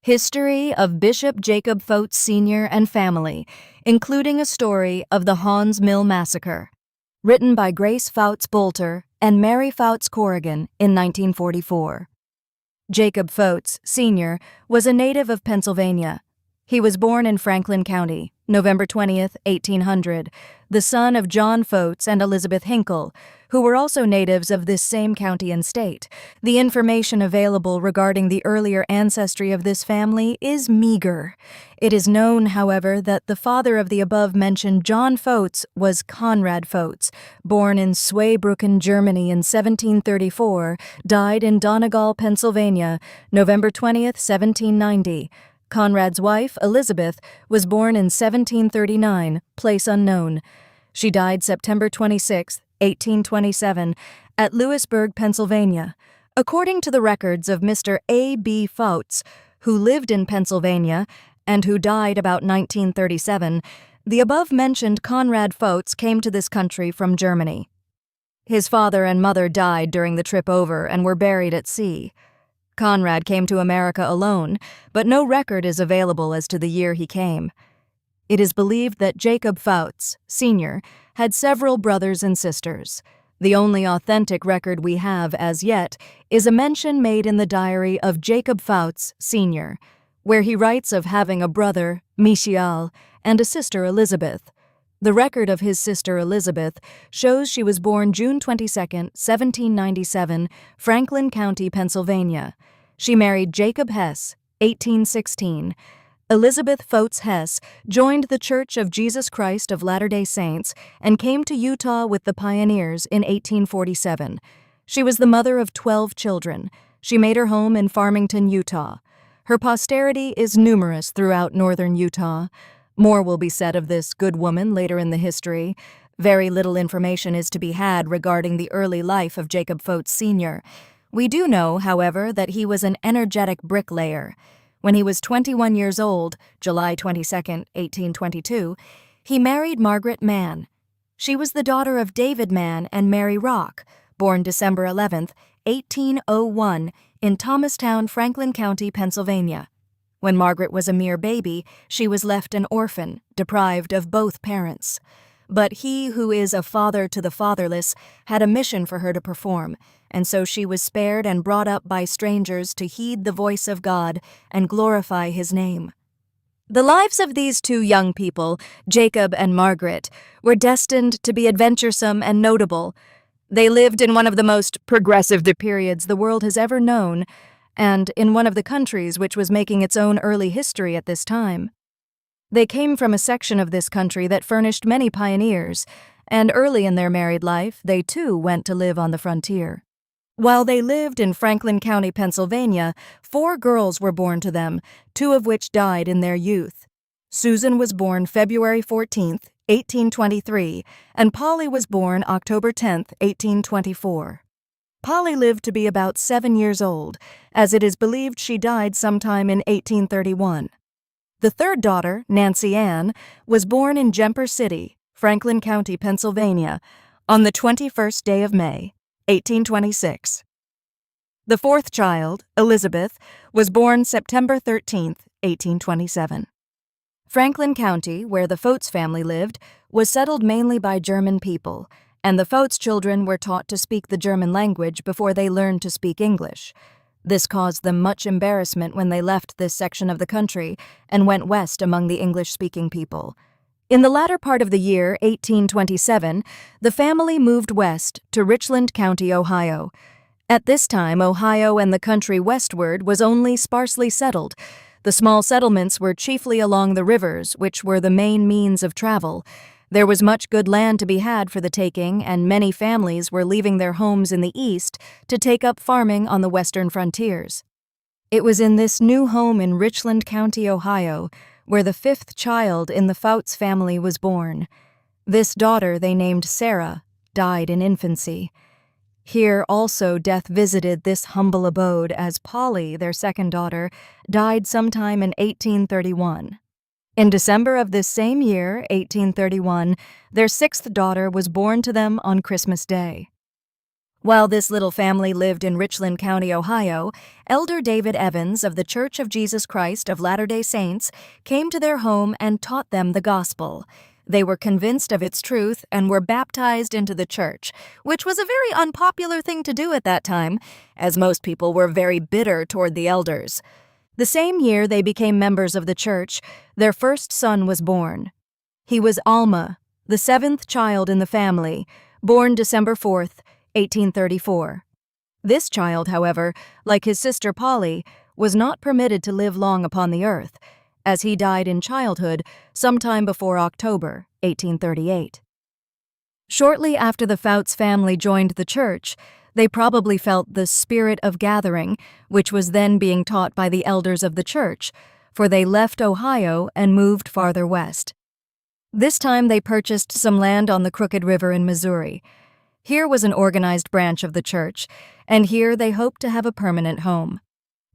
History of Bishop Jacob Foutz Sr. and family, including a story of the Haun's Mill massacre. Written by Grace Foutz Bolter and Mary Foutz Corrigan in 1944. Jacob Foutz Sr. was a native of Pennsylvania. He was born in Franklin County, November 20, 1800, the son of John Foutz and Elizabeth Hinkle, who were also natives of this same county and state. The information available regarding the earlier ancestry of this family is meager. It is known, however, that the father of the above-mentioned John Foutz was Conrad Foutz, born in Zweibrücken, Germany in 1734, died in Donegal, Pennsylvania, November 20, 1790. Conrad's wife, Elizabeth, was born in 1739, place unknown. She died September 26, 1827, at Lewisburg, Pennsylvania. According to the records of Mr. A. B. Foutz, who lived in Pennsylvania and who died about 1937, the above-mentioned Conrad Foutz came to this country from Germany. His father and mother died during the trip over and were buried at sea. Conrad came to America alone, but no record is available as to the year he came. It is believed that Jacob Foutz, Sr., had several brothers and sisters. The only authentic record we have as yet is a mention made in the diary of Jacob Foutz, Sr., where he writes of having a brother, Michiel, and a sister, Elizabeth. The record of his sister Elizabeth shows she was born June 22, 1797, Franklin County, Pennsylvania. She married Jacob Hess, 1816. Elizabeth Foutz Hess joined the Church of Jesus Christ of Latter-day Saints and came to Utah with the pioneers in 1847. She was the mother of 12 children. She made her home in Farmington, Utah. Her posterity is numerous throughout northern Utah. More will be said of this good woman later in the history. Very little information is to be had regarding the early life of Jacob Foutz Sr. We do know, however, that he was an energetic bricklayer. When he was 21 years old, July 22, 1822, he married Margaret Mann. She was the daughter of David Mann and Mary Rock, born December 11, 1801, in Thomastown, Franklin County, Pennsylvania. When Margaret was a mere baby, she was left an orphan, deprived of both parents. But he who is a father to the fatherless had a mission for her to perform, and so she was spared and brought up by strangers to heed the voice of God and glorify His name. The lives of these two young people, Jacob and Margaret, were destined to be adventuresome and notable. They lived in one of the most progressive periods the world has ever known, and in one of the countries which was making its own early history at this time. They came from a section of this country that furnished many pioneers, and early in their married life, they too went to live on the frontier. While they lived in Franklin County, Pennsylvania, 4 girls were born to them, 2 of which died in their youth. Susan was born February 14, 1823, and Polly was born October 10, 1824. Polly lived to be about 7 years old, as it is believed she died sometime in 1831. The third daughter, Nancy Ann, was born in Jemper City, Franklin County, Pennsylvania, on the 21st day of May, 1826. The fourth child, Elizabeth, was born September 13, 1827. Franklin County, where the Foutz family lived, was settled mainly by German people, and the Foutz children were taught to speak the German language before they learned to speak English. This caused them much embarrassment when they left this section of the country and went west among the English-speaking people. In the latter part of the year 1827, the family moved west to Richland County, Ohio. At this time, Ohio and the country westward was only sparsely settled. The small settlements were chiefly along the rivers, which were the main means of travel. There was much good land to be had for the taking, and many families were leaving their homes in the east to take up farming on the western frontiers. It was in this new home in Richland County, Ohio, where the 5th child in the Foutz family was born. This daughter they named Sarah died in infancy. Here also death visited this humble abode as Polly, their second daughter, died sometime in 1831. In December of this same year, 1831, their 6th daughter was born to them on Christmas Day. While this little family lived in Richland County, Ohio, Elder David Evans of the Church of Jesus Christ of Latter-day Saints came to their home and taught them the gospel. They were convinced of its truth and were baptized into the church, which was a very unpopular thing to do at that time, as most people were very bitter toward the elders. The same year they became members of the church, their first son was born. He was Alma, the seventh child in the family, born December 4th, 1834. This child, however, like his sister Polly, was not permitted to live long upon the earth, as he died in childhood sometime before October 1838. Shortly after the Foutz family joined the church, they probably felt the spirit of gathering, which was then being taught by the elders of the church, for they left Ohio and moved farther west. This time they purchased some land on the Crooked River in Missouri. Here was an organized branch of the church, and here they hoped to have a permanent home.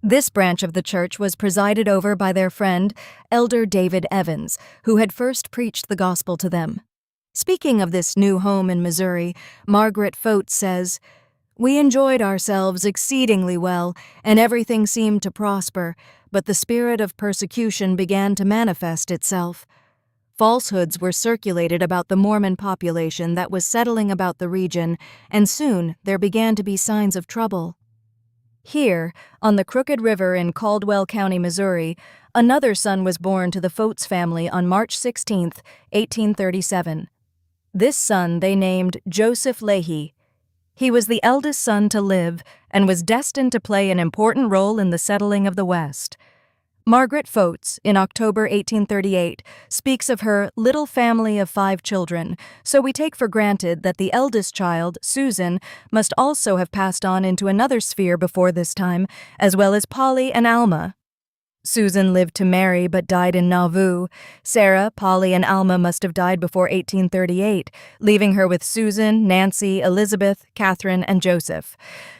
This branch of the church was presided over by their friend, Elder David Evans, who had first preached the gospel to them. Speaking of this new home in Missouri, Margaret Foutz says, "We enjoyed ourselves exceedingly well, and everything seemed to prosper, but the spirit of persecution began to manifest itself. Falsehoods were circulated about the Mormon population that was settling about the region, and soon there began to be signs of trouble." Here, on the Crooked River in Caldwell County, Missouri, another son was born to the Foutz family on March 16, 1837. This son they named Joseph Leahy. He was the eldest son to live and was destined to play an important role in the settling of the West. Margaret Foutz, in October 1838, speaks of her little family of 5 children, so we take for granted that the eldest child, Susan, must also have passed on into another sphere before this time, as well as Polly and Alma. Susan lived to marry but died in Nauvoo. Sarah, Polly, and Alma must have died before 1838, leaving her with Susan, Nancy, Elizabeth, Catherine, and Joseph.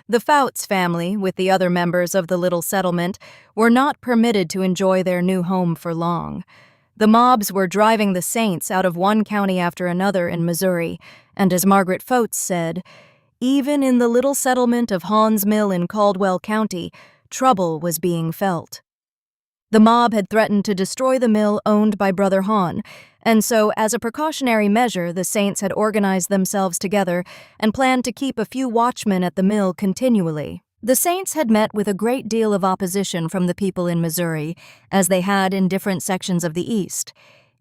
The Foutz family, with the other members of the little settlement, were not permitted to enjoy their new home for long. The mobs were driving the Saints out of one county after another in Missouri, and as Margaret Foutz said, "Even in the little settlement of Haun's Mill in Caldwell County, trouble was being felt." The mob had threatened to destroy the mill owned by Brother Haun, and so, as a precautionary measure, the Saints had organized themselves together and planned to keep a few watchmen at the mill continually. The Saints had met with a great deal of opposition from the people in Missouri, as they had in different sections of the East.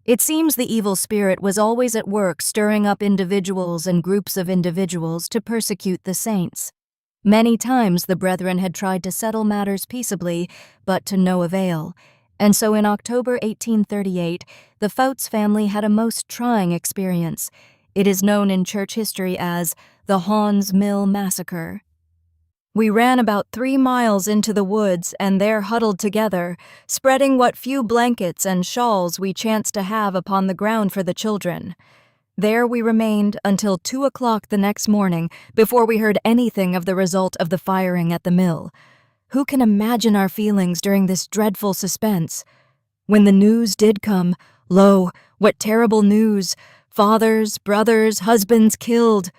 It seems the evil spirit was always at work stirring up individuals and groups of individuals to persecute the Saints. Many times the brethren had tried to settle matters peaceably, but to no avail, and so in October 1838, the Foutz family had a most trying experience. It is known in church history as the Haun's Mill Massacre. "We ran about 3 miles into the woods and there huddled together, spreading what few blankets and shawls we chanced to have upon the ground for the children. There we remained until 2 o'clock the next morning before we heard anything of the result of the firing at the mill. Who can imagine our feelings during this dreadful suspense? When the news did come, lo, what terrible news! Fathers, brothers, husbands killed!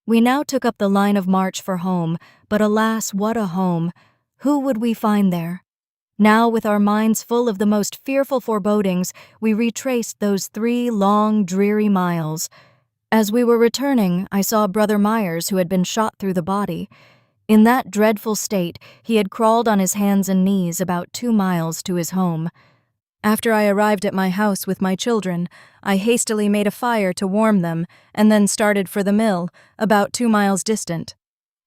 We now took up the line of march for home, but alas, what a home! Who would we find there? Now, with our minds full of the most fearful forebodings, we retraced those 3 long, dreary miles. As we were returning, I saw Brother Myers, who had been shot through the body. In that dreadful state, he had crawled on his hands and knees about 2 miles to his home. After I arrived at my house with my children, I hastily made a fire to warm them and then started for the mill, about 2 miles distant.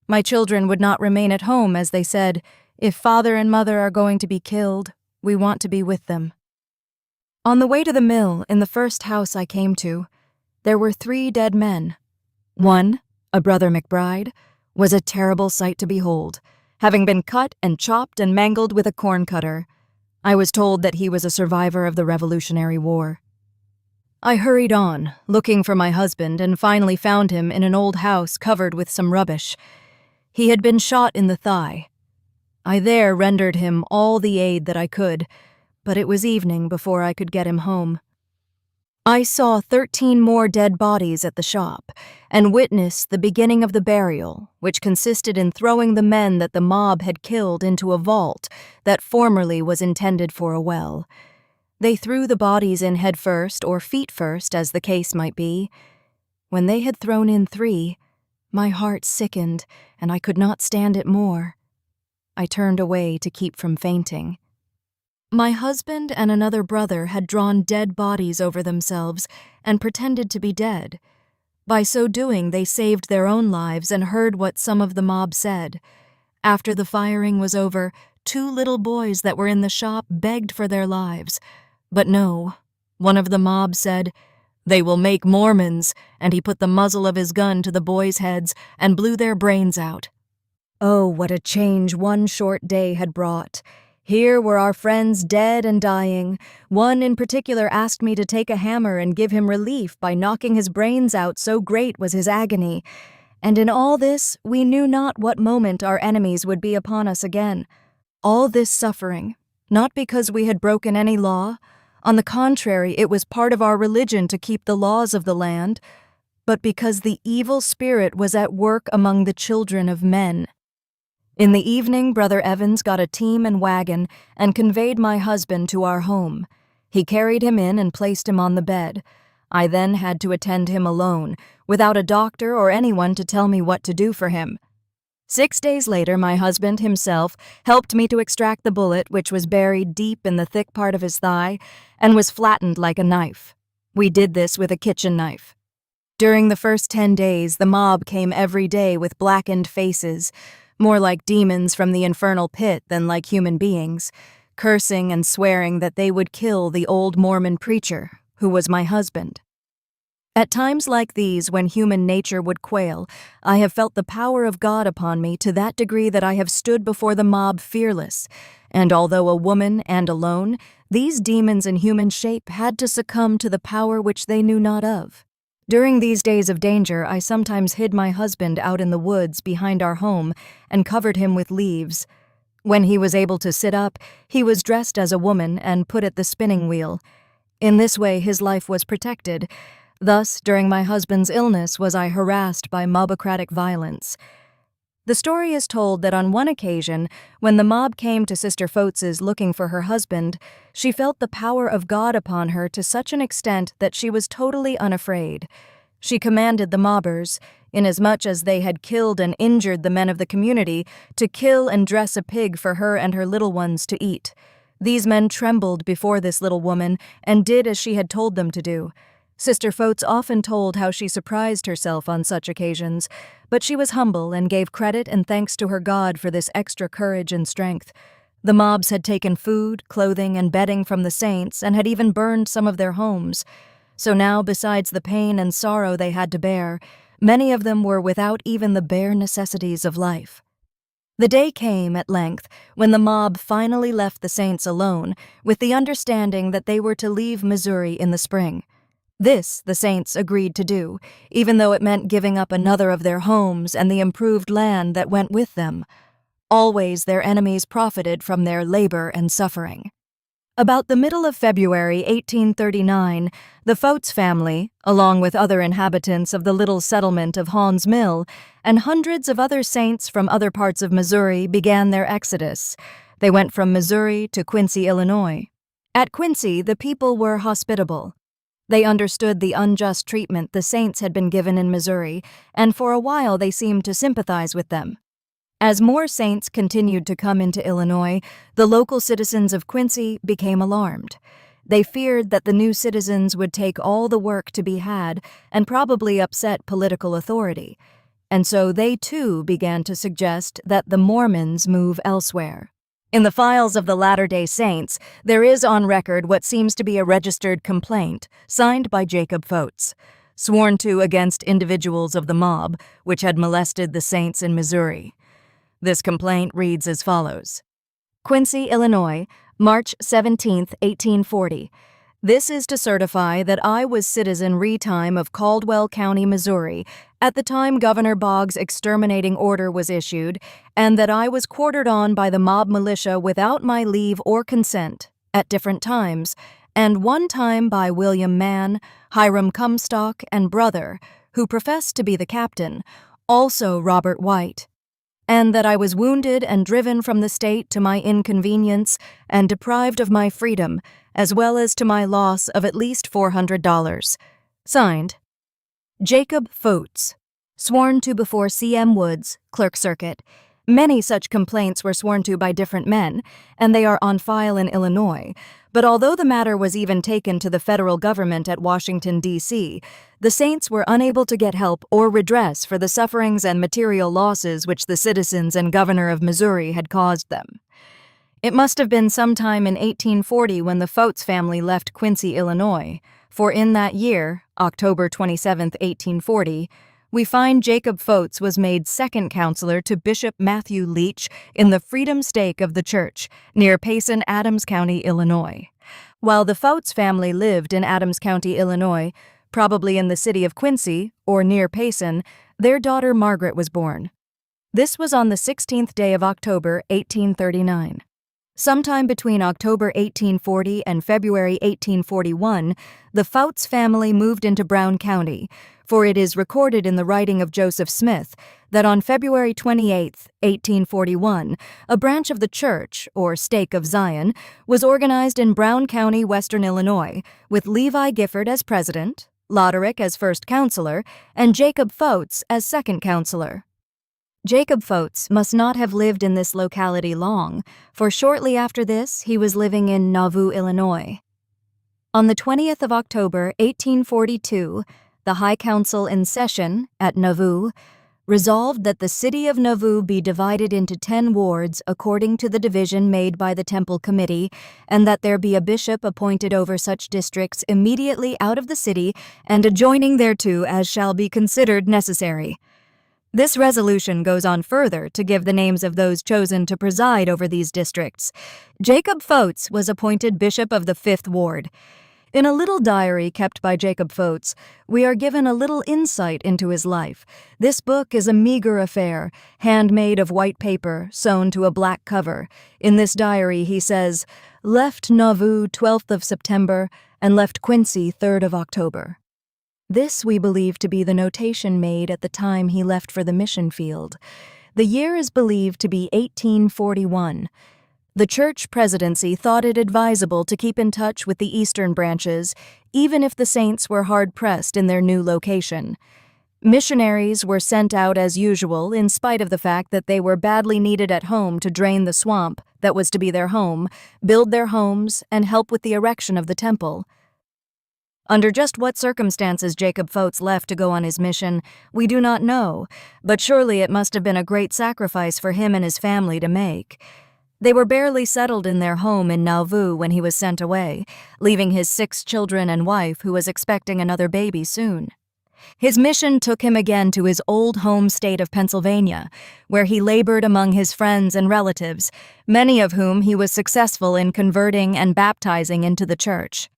My children would not remain at home, as they said, 'If father and mother are going to be killed, we want to be with them.' On the way to the mill, in the first house I came to, there were 3 dead men. One, a Brother McBride, was a terrible sight to behold, having been cut and chopped and mangled with a corn cutter. I was told that he was a survivor of the Revolutionary War. I hurried on, looking for my husband, and finally found him in an old house covered with some rubbish. He had been shot in the thigh. I there rendered him all the aid that I could, but it was evening before I could get him home. I saw 13 more dead bodies at the shop and witnessed the beginning of the burial, which consisted in throwing the men that the mob had killed into a vault that formerly was intended for a well. They threw the bodies in head first or feet first, as the case might be. When they had thrown in 3, my heart sickened and I could not stand it more. I turned away to keep from fainting. My husband and another brother had drawn dead bodies over themselves and pretended to be dead. By so doing, they saved their own lives and heard what some of the mob said. After the firing was over, 2 little boys that were in the shop begged for their lives. But no, one of the mob said, "They will make Mormons," and he put the muzzle of his gun to the boys' heads and blew their brains out. Oh, what a change one short day had brought. Here were our friends dead and dying. One in particular asked me to take a hammer and give him relief by knocking his brains out, so great was his agony. And in all this, we knew not what moment our enemies would be upon us again. All this suffering, not because we had broken any law. On the contrary, it was part of our religion to keep the laws of the land, but because the evil spirit was at work among the children of men. In the evening, Brother Evans got a team and wagon and conveyed my husband to our home. He carried him in and placed him on the bed. I then had to attend him alone, without a doctor or anyone to tell me what to do for him. 6 days later, my husband himself helped me to extract the bullet, which was buried deep in the thick part of his thigh and was flattened like a knife. We did this with a kitchen knife. During the first 10 days, the mob came every day with blackened faces, more like demons from the infernal pit than like human beings, cursing and swearing that they would kill the old Mormon preacher, who was my husband. At times like these, when human nature would quail, I have felt the power of God upon me to that degree that I have stood before the mob fearless, and although a woman and alone, these demons in human shape had to succumb to the power which they knew not of. During these days of danger, I sometimes hid my husband out in the woods behind our home and covered him with leaves. When he was able to sit up, he was dressed as a woman and put at the spinning wheel. In this way, his life was protected. Thus, during my husband's illness, was I harassed by mobocratic violence. The story is told that on one occasion, when the mob came to Sister Foutz looking for her husband, she felt the power of God upon her to such an extent that she was totally unafraid. She commanded the mobbers, inasmuch as they had killed and injured the men of the community, to kill and dress a pig for her and her little ones to eat. These men trembled before this little woman and did as she had told them to do. Sister Foutz often told how she surprised herself on such occasions, but she was humble and gave credit and thanks to her God for this extra courage and strength. The mobs had taken food, clothing, and bedding from the saints and had even burned some of their homes. So now, besides the pain and sorrow they had to bear, many of them were without even the bare necessities of life. The day came, at length, when the mob finally left the saints alone, with the understanding that they were to leave Missouri in the spring. This the saints agreed to do, even though it meant giving up another of their homes and the improved land that went with them. Always their enemies profited from their labor and suffering. About the middle of February 1839, the Foutz family, along with other inhabitants of the little settlement of Haun's Mill, and hundreds of other saints from other parts of Missouri began their exodus. They went from Missouri to Quincy, Illinois. At Quincy, the people were hospitable. They understood the unjust treatment the saints had been given in Missouri, and for a while they seemed to sympathize with them. As more saints continued to come into Illinois, the local citizens of Quincy became alarmed. They feared that the new citizens would take all the work to be had and probably upset political authority, and so they too began to suggest that the Mormons move elsewhere. In the files of the Latter-day Saints, there is on record what seems to be a registered complaint, signed by Jacob Foutz, sworn to against individuals of the mob, which had molested the saints in Missouri. This complaint reads as follows. Quincy, Illinois, March 17, 1840. This is to certify that I was citizen re-time of Caldwell County, Missouri, at the time Governor Boggs' exterminating order was issued, and that I was quartered on by the mob militia without my leave or consent, at different times, and one time by William Mann, Hiram Comstock, and brother, who professed to be the captain, also Robert White, and that I was wounded and driven from the state to my inconvenience and deprived of my freedom, as well as to my loss of at least $400. Signed, Jacob Foutz, sworn to before C.M. Woods, Clerk Circuit. Many such complaints were sworn to by different men, and they are on file in Illinois. But although the matter was even taken to the federal government at Washington, D.C., the Saints were unable to get help or redress for the sufferings and material losses which the citizens and governor of Missouri had caused them. It must have been sometime in 1840 when the Foutz family left Quincy, Illinois, for in that year, October 27, 1840, we find Jacob Foutz was made second counselor to Bishop Matthew Leach in the Freedom Stake of the Church, near Payson, Adams County, Illinois. While the Foutz family lived in Adams County, Illinois, probably in the city of Quincy, or near Payson, their daughter Margaret was born. This was on the 16th day of October, 1839. Sometime between October 1840 and February 1841, the Foutz family moved into Brown County, for it is recorded in the writing of Joseph Smith that on February 28, 1841, a branch of the Church, or Stake of Zion, was organized in Brown County, western Illinois, with Levi Gifford as president, Loderick as first counselor, and Jacob Foutz as second counselor. Jacob Foutz must not have lived in this locality long, for shortly after this he was living in Nauvoo, Illinois. On the 20th of October, 1842, the High Council in session at Nauvoo resolved that the city of Nauvoo be divided into 10 wards according to the division made by the Temple Committee, and that there be a bishop appointed over such districts immediately out of the city and adjoining thereto as shall be considered necessary. This resolution goes on further to give the names of those chosen to preside over these districts. Jacob Foutz was appointed bishop of the 5th ward. In a little diary kept by Jacob Foutz, we are given a little insight into his life. This book is a meager affair, handmade of white paper, sewn to a black cover. In this diary he says, "Left Nauvoo 12th of September and left Quincy 3rd of October." This we believe to be the notation made at the time he left for the mission field. The year is believed to be 1841. The church presidency thought it advisable to keep in touch with the eastern branches, even if the Saints were hard-pressed in their new location. Missionaries were sent out as usual in spite of the fact that they were badly needed at home to drain the swamp that was to be their home, build their homes, and help with the erection of the temple. Under just what circumstances Jacob Foutz left to go on his mission, we do not know, but surely it must have been a great sacrifice for him and his family to make. They were barely settled in their home in Nauvoo when he was sent away, leaving his 6 children and wife who was expecting another baby soon. His mission took him again to his old home state of Pennsylvania, where he labored among his friends and relatives, many of whom he was successful in converting and baptizing into the church.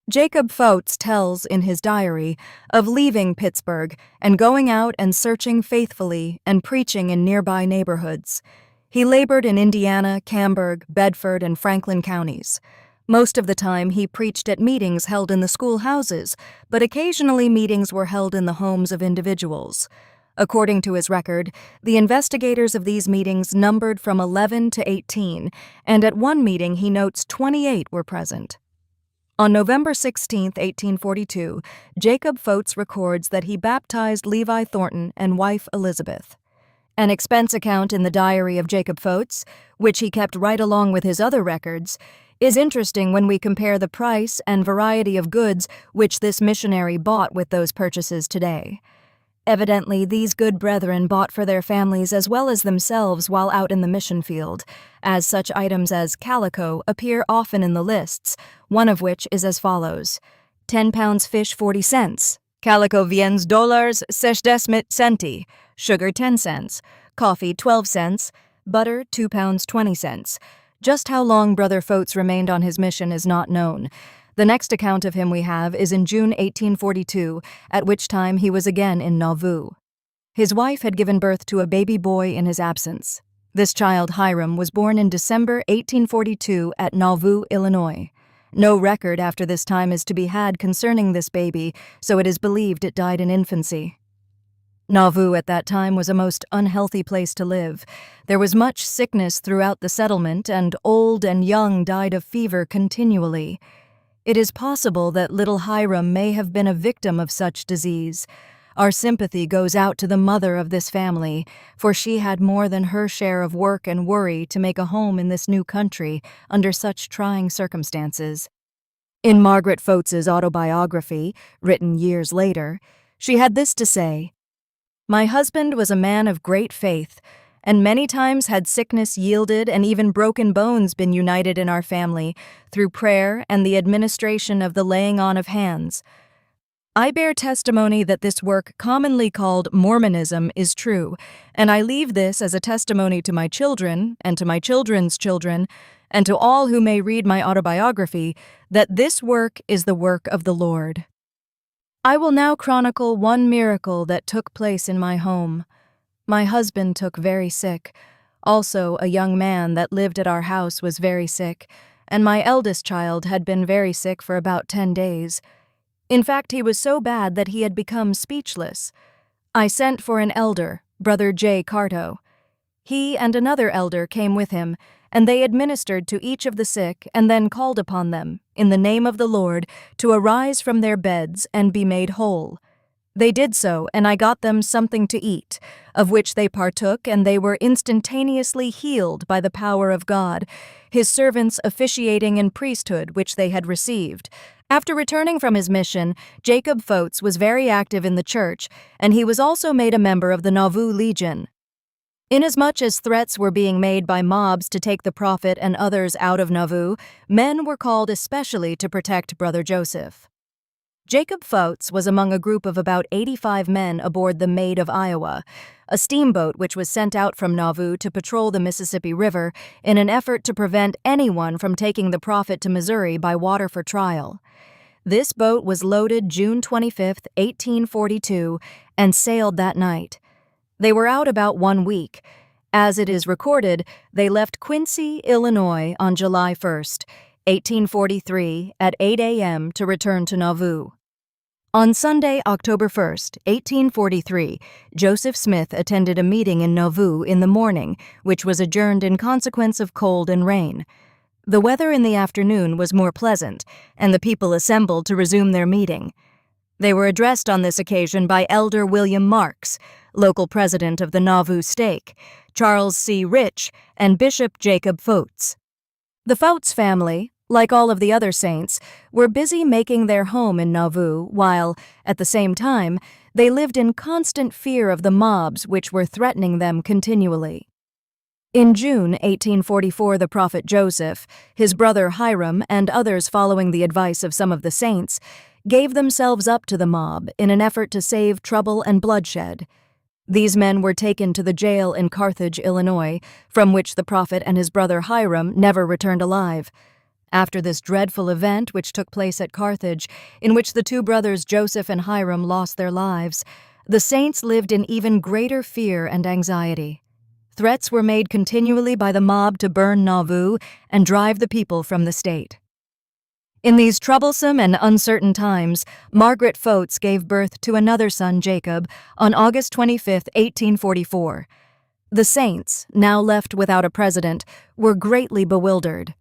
Jacob Foutz tells in his diary of leaving Pittsburgh and going out and searching faithfully and preaching in nearby neighborhoods. He labored in Indiana, Camberg, Bedford, and Franklin counties. Most of the time he preached at meetings held in the schoolhouses, but occasionally meetings were held in the homes of individuals. According to his record, the investigators of these meetings numbered from 11 to 18, and at one meeting he notes 28 were present. On November 16, 1842, Jacob Foutz records that he baptized Levi Thornton and wife Elizabeth. An expense account in the diary of Jacob Foutz, which he kept right along with his other records, is interesting when we compare the price and variety of goods which this missionary bought with those purchases today. Evidently, these good brethren bought for their families as well as themselves while out in the mission field, as such items as calico appear often in the lists, one of which is as follows: 10 pounds fish 40 cents, calico viens dollars 60 centi, sugar 10 cents, coffee 12 cents, butter 2 pounds 20 cents. Just how long Brother Foutz remained on his mission is not known. The next account of him we have is in June 1842, at which time he was again in Nauvoo. His wife had given birth to a baby boy in his absence. This child, Hiram, was born in December 1842 at Nauvoo, Illinois. No record after this time is to be had concerning this baby, so it is believed it died in infancy. Nauvoo at that time was a most unhealthy place to live. There was much sickness throughout the settlement, and old and young died of fever continually. It is possible that little Hiram may have been a victim of such disease. Our sympathy goes out to the mother of this family, for she had more than her share of work and worry to make a home in this new country under such trying circumstances. In Margaret Foutz' autobiography, written years later, she had this to say: "My husband was a man of great faith, and many times had sickness yielded and even broken bones been united in our family through prayer and the administration of the laying on of hands. I bear testimony that this work commonly called Mormonism is true, and I leave this as a testimony to my children and to my children's children and to all who may read my autobiography that this work is the work of the Lord. I will now chronicle one miracle that took place in my home. My husband took very sick. Also, a young man that lived at our house was very sick, and my eldest child had been very sick for about 10 days. In fact, he was so bad that he had become speechless. I sent for an elder, Brother J. Carto. He and another elder came with him, and they administered to each of the sick and then called upon them, in the name of the Lord, to arise from their beds and be made whole. They did so, and I got them something to eat, of which they partook, and they were instantaneously healed by the power of God, his servants officiating in priesthood which they had received. After returning from his mission, Jacob Foutz was very active in the church, and he was also made a member of the Nauvoo Legion. Inasmuch as threats were being made by mobs to take the prophet and others out of Nauvoo, men were called especially to protect Brother Joseph. Jacob Foutz was among a group of about 85 men aboard the Maid of Iowa, a steamboat which was sent out from Nauvoo to patrol the Mississippi River in an effort to prevent anyone from taking the prophet to Missouri by water for trial. This boat was loaded June 25, 1842, and sailed that night. They were out about 1 week. As it is recorded, they left Quincy, Illinois on July 1, 1843, at 8 a.m. to return to Nauvoo. On Sunday, October 1, 1843, Joseph Smith attended a meeting in Nauvoo in the morning, which was adjourned in consequence of cold and rain. The weather in the afternoon was more pleasant, and the people assembled to resume their meeting. They were addressed on this occasion by Elder William Marks, local president of the Nauvoo Stake, Charles C. Rich, and Bishop Jacob Foutz. The Foutz family, like all of the other saints, were busy making their home in Nauvoo while, at the same time, they lived in constant fear of the mobs which were threatening them continually. In June 1844, the prophet Joseph, his brother Hiram, and others following the advice of some of the saints, gave themselves up to the mob in an effort to save trouble and bloodshed. These men were taken to the jail in Carthage, Illinois, from which the prophet and his brother Hiram never returned alive. After this dreadful event which took place at Carthage, in which the two brothers Joseph and Hiram lost their lives, the saints lived in even greater fear and anxiety. Threats were made continually by the mob to burn Nauvoo and drive the people from the state. In these troublesome and uncertain times, Margaret Foutz gave birth to another son, Jacob, on August 25, 1844. The saints, now left without a president, were greatly bewildered.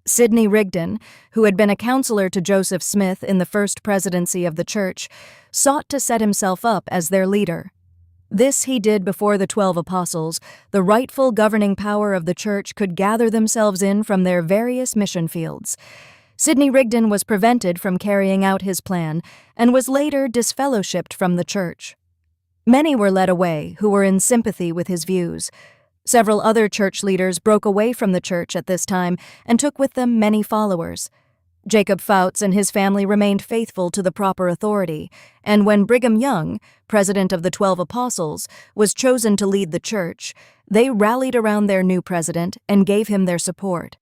Sidney Rigdon, who had been a counselor to Joseph Smith in the first presidency of the church, sought to set himself up as their leader. This he did before the 12 apostles, the rightful governing power of the church could gather themselves in from their various mission fields. Sidney Rigdon was prevented from carrying out his plan and was later disfellowshipped from the church. Many were led away who were in sympathy with his views. Several other church leaders broke away from the church at this time and took with them many followers. Jacob Foutz and his family remained faithful to the proper authority, and when Brigham Young, president of the 12 apostles, was chosen to lead the church, they rallied around their new president and gave him their support.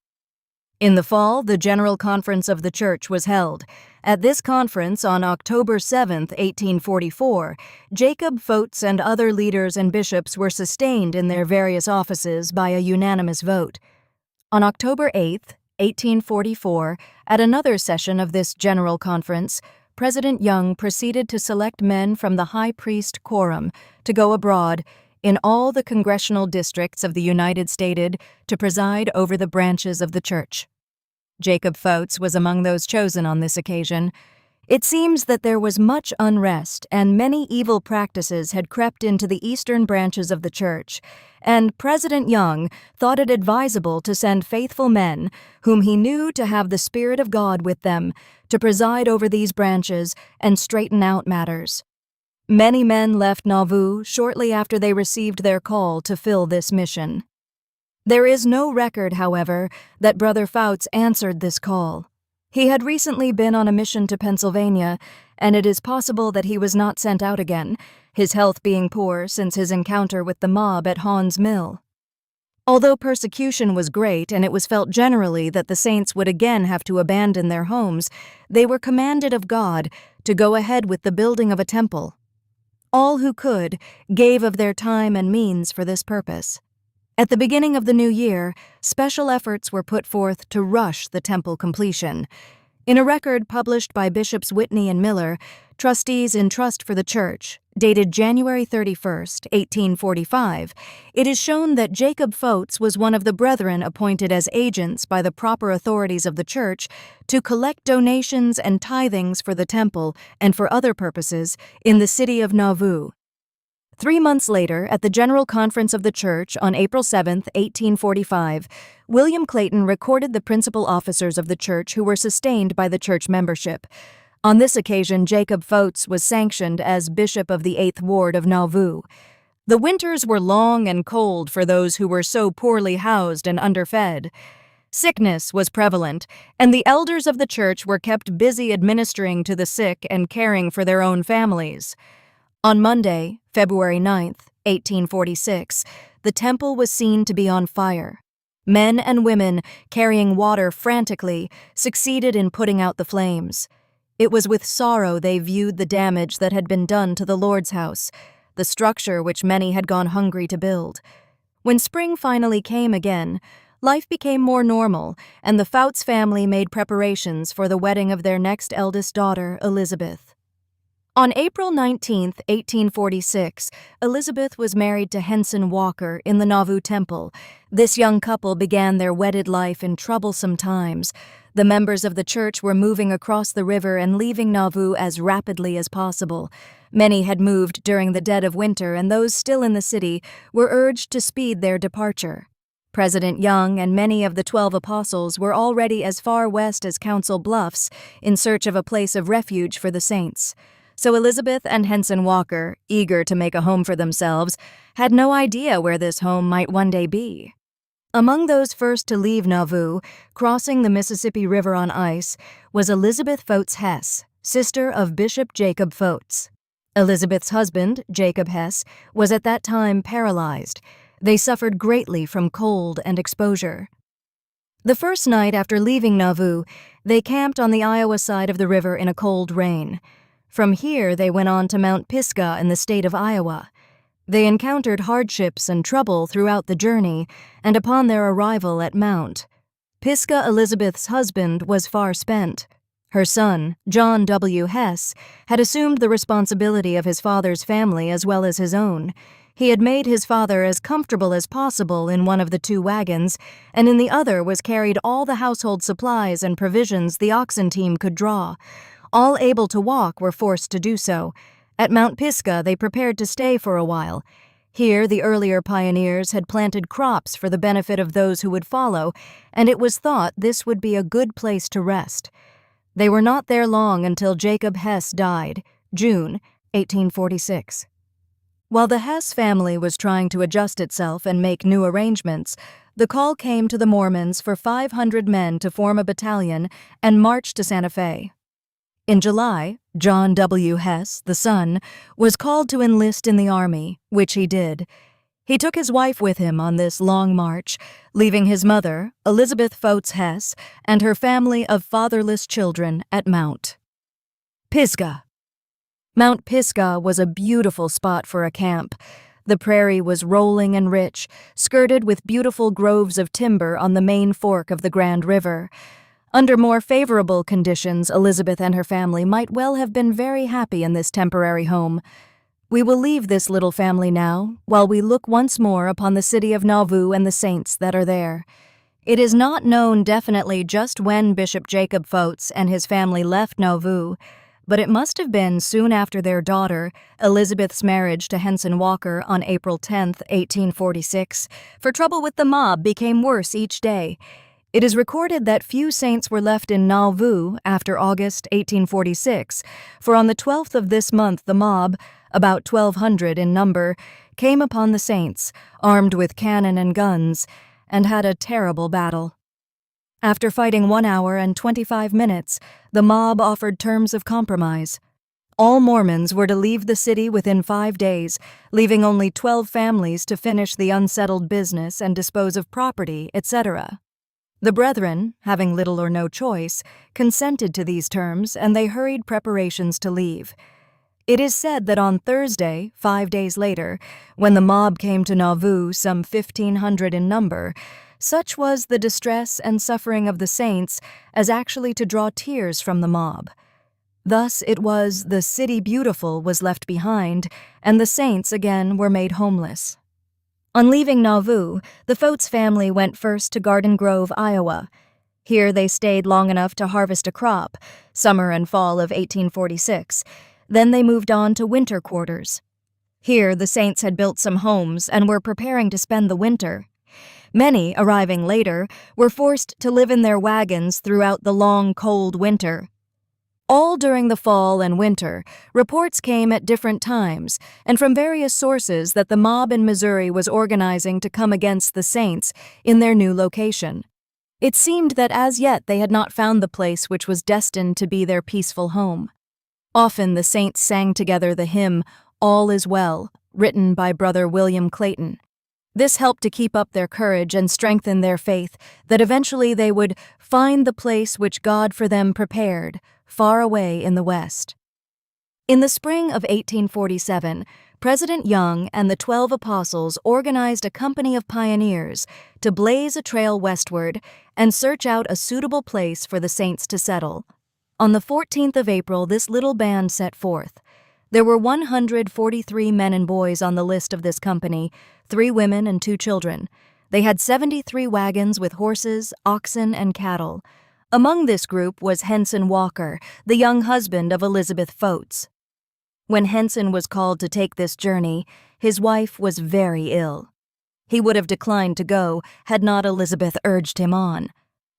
In the fall, the General Conference of the Church was held. At this conference on October 7, 1844, Jacob Foutz and other leaders and bishops were sustained in their various offices by a unanimous vote. On October 8, 1844, at another session of this General Conference, President Young proceeded to select men from the High Priest Quorum to go abroad in all the congressional districts of the United States to preside over the branches of the Church. Jacob Foutz was among those chosen on this occasion. It seems that there was much unrest and many evil practices had crept into the eastern branches of the Church, and President Young thought it advisable to send faithful men, whom he knew to have the Spirit of God with them, to preside over these branches and straighten out matters. Many men left Nauvoo shortly after they received their call to fill this mission. There is no record, however, that Brother Foutz answered this call. He had recently been on a mission to Pennsylvania, and it is possible that he was not sent out again, his health being poor since his encounter with the mob at Haun's mill. Although persecution was great and it was felt generally that the saints would again have to abandon their homes, they were commanded of God to go ahead with the building of a temple. All who could gave of their time and means for this purpose. At the beginning of the new year, special efforts were put forth to rush the temple completion. In a record published by Bishops Whitney and Miller, trustees in trust for the Church, dated January 31, 1845, it is shown that Jacob Foutz was one of the brethren appointed as agents by the proper authorities of the Church to collect donations and tithings for the temple and for other purposes in the city of Nauvoo. 3 months later, at the General Conference of the Church on April 7, 1845, William Clayton recorded the principal officers of the Church who were sustained by the Church membership. On this occasion, Jacob Foutz was sanctioned as Bishop of the 8th Ward of Nauvoo. The winters were long and cold for those who were so poorly housed and underfed. Sickness was prevalent, and the elders of the Church were kept busy administering to the sick and caring for their own families. On Monday, February 9, 1846, the temple was seen to be on fire. Men and women, carrying water frantically, succeeded in putting out the flames. It was with sorrow they viewed the damage that had been done to the Lord's house, the structure which many had gone hungry to build. When spring finally came again, life became more normal, and the Foutz family made preparations for the wedding of their next eldest daughter, Elizabeth. On April 19, 1846, Elizabeth was married to Henson Walker in the Nauvoo Temple. This young couple began their wedded life in troublesome times. The members of the Church were moving across the river and leaving Nauvoo as rapidly as possible. Many had moved during the dead of winter, and those still in the city were urged to speed their departure. President Young and many of the 12 apostles were already as far west as Council Bluffs in search of a place of refuge for the saints. So Elizabeth and Henson Walker, eager to make a home for themselves, had no idea where this home might one day be. Among those first to leave Nauvoo, crossing the Mississippi River on ice, was Elizabeth Foutz Hess, sister of Bishop Jacob Foutz. Elizabeth's husband, Jacob Hess, was at that time paralyzed. They suffered greatly from cold and exposure. The first night after leaving Nauvoo, they camped on the Iowa side of the river in a cold rain. From here, they went on to Mount Pisgah in the state of Iowa. They encountered hardships and trouble throughout the journey, and upon their arrival at Mount Pisgah, Elizabeth's husband was far spent. Her son, John W. Hess, had assumed the responsibility of his father's family as well as his own. He had made his father as comfortable as possible in one of the 2 wagons, and in the other was carried all the household supplies and provisions the oxen team could draw. All able to walk were forced to do so. At Mount Pisgah, they prepared to stay for a while. Here, the earlier pioneers had planted crops for the benefit of those who would follow, and it was thought this would be a good place to rest. They were not there long until Jacob Hess died, June 1846. While the Hess family was trying to adjust itself and make new arrangements, the call came to the Mormons for 500 men to form a battalion and march to Santa Fe. In July, John W. Hess, the son, was called to enlist in the army, which he did. He took his wife with him on this long march, leaving his mother, Elizabeth Foutz Hess, and her family of fatherless children at Mount Pisgah. Mount Pisgah was a beautiful spot for a camp. The prairie was rolling and rich, skirted with beautiful groves of timber on the main fork of the Grand River. Under more favorable conditions, Elizabeth and her family might well have been very happy in this temporary home. We will leave this little family now, while we look once more upon the city of Nauvoo and the saints that are there. It is not known definitely just when Bishop Jacob Foutz and his family left Nauvoo, but it must have been soon after their daughter, Elizabeth's marriage to Henson Walker on April 10, 1846, for trouble with the mob became worse each day. It is recorded that few saints were left in Nauvoo after August 1846, for on the 12th of this month the mob, about 1,200 in number, came upon the saints, armed with cannon and guns, and had a terrible battle. After fighting 1 hour and 25 minutes, the mob offered terms of compromise. All Mormons were to leave the city within 5 days, leaving only 12 families to finish the unsettled business and dispose of property, etc. The brethren, having little or no choice, consented to these terms, and they hurried preparations to leave. It is said that on Thursday, 5 days later, when the mob came to Nauvoo, some 1,500 in number, such was the distress and suffering of the saints as actually to draw tears from the mob. Thus it was the City Beautiful was left behind, and the saints again were made homeless. On leaving Nauvoo, the Foutz family went first to Garden Grove, Iowa. Here they stayed long enough to harvest a crop, summer and fall of 1846. Then they moved on to winter quarters. Here the saints had built some homes and were preparing to spend the winter. Many, arriving later, were forced to live in their wagons throughout the long, cold winter. All during the fall and winter, reports came at different times and from various sources that the mob in Missouri was organizing to come against the saints in their new location. It seemed that as yet they had not found the place which was destined to be their peaceful home. Often the saints sang together the hymn, "All is Well," written by Brother William Clayton. This helped to keep up their courage and strengthen their faith that eventually they would find the place which God for them prepared, far away in the West. In the spring of 1847, President Young and the 12 apostles organized a company of pioneers to blaze a trail westward and search out a suitable place for the saints to settle. On the 14th of April, this little band set forth. There were 143 men and boys on the list of this company, 3 women and 2 children. They had 73 wagons with horses, oxen, and cattle. Among this group was Henson Walker, the young husband of Elizabeth Foutz. When Henson was called to take this journey, his wife was very ill. He would have declined to go had not Elizabeth urged him on.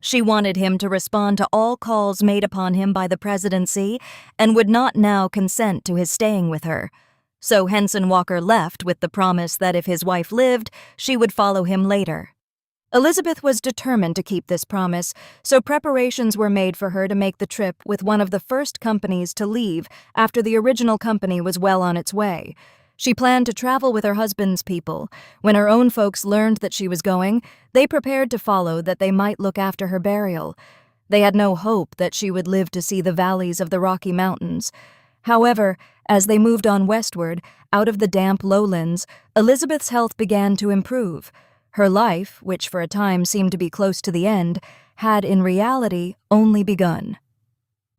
She wanted him to respond to all calls made upon him by the presidency and would not now consent to his staying with her. So Henson Walker left with the promise that if his wife lived, she would follow him later. Elizabeth was determined to keep this promise, so preparations were made for her to make the trip with one of the first companies to leave after the original company was well on its way. She planned to travel with her husband's people. When her own folks learned that she was going, they prepared to follow that they might look after her burial. They had no hope that she would live to see the valleys of the Rocky Mountains. However, as they moved on westward, out of the damp lowlands, Elizabeth's health began to improve. Her life, which for a time seemed to be close to the end, had in reality only begun.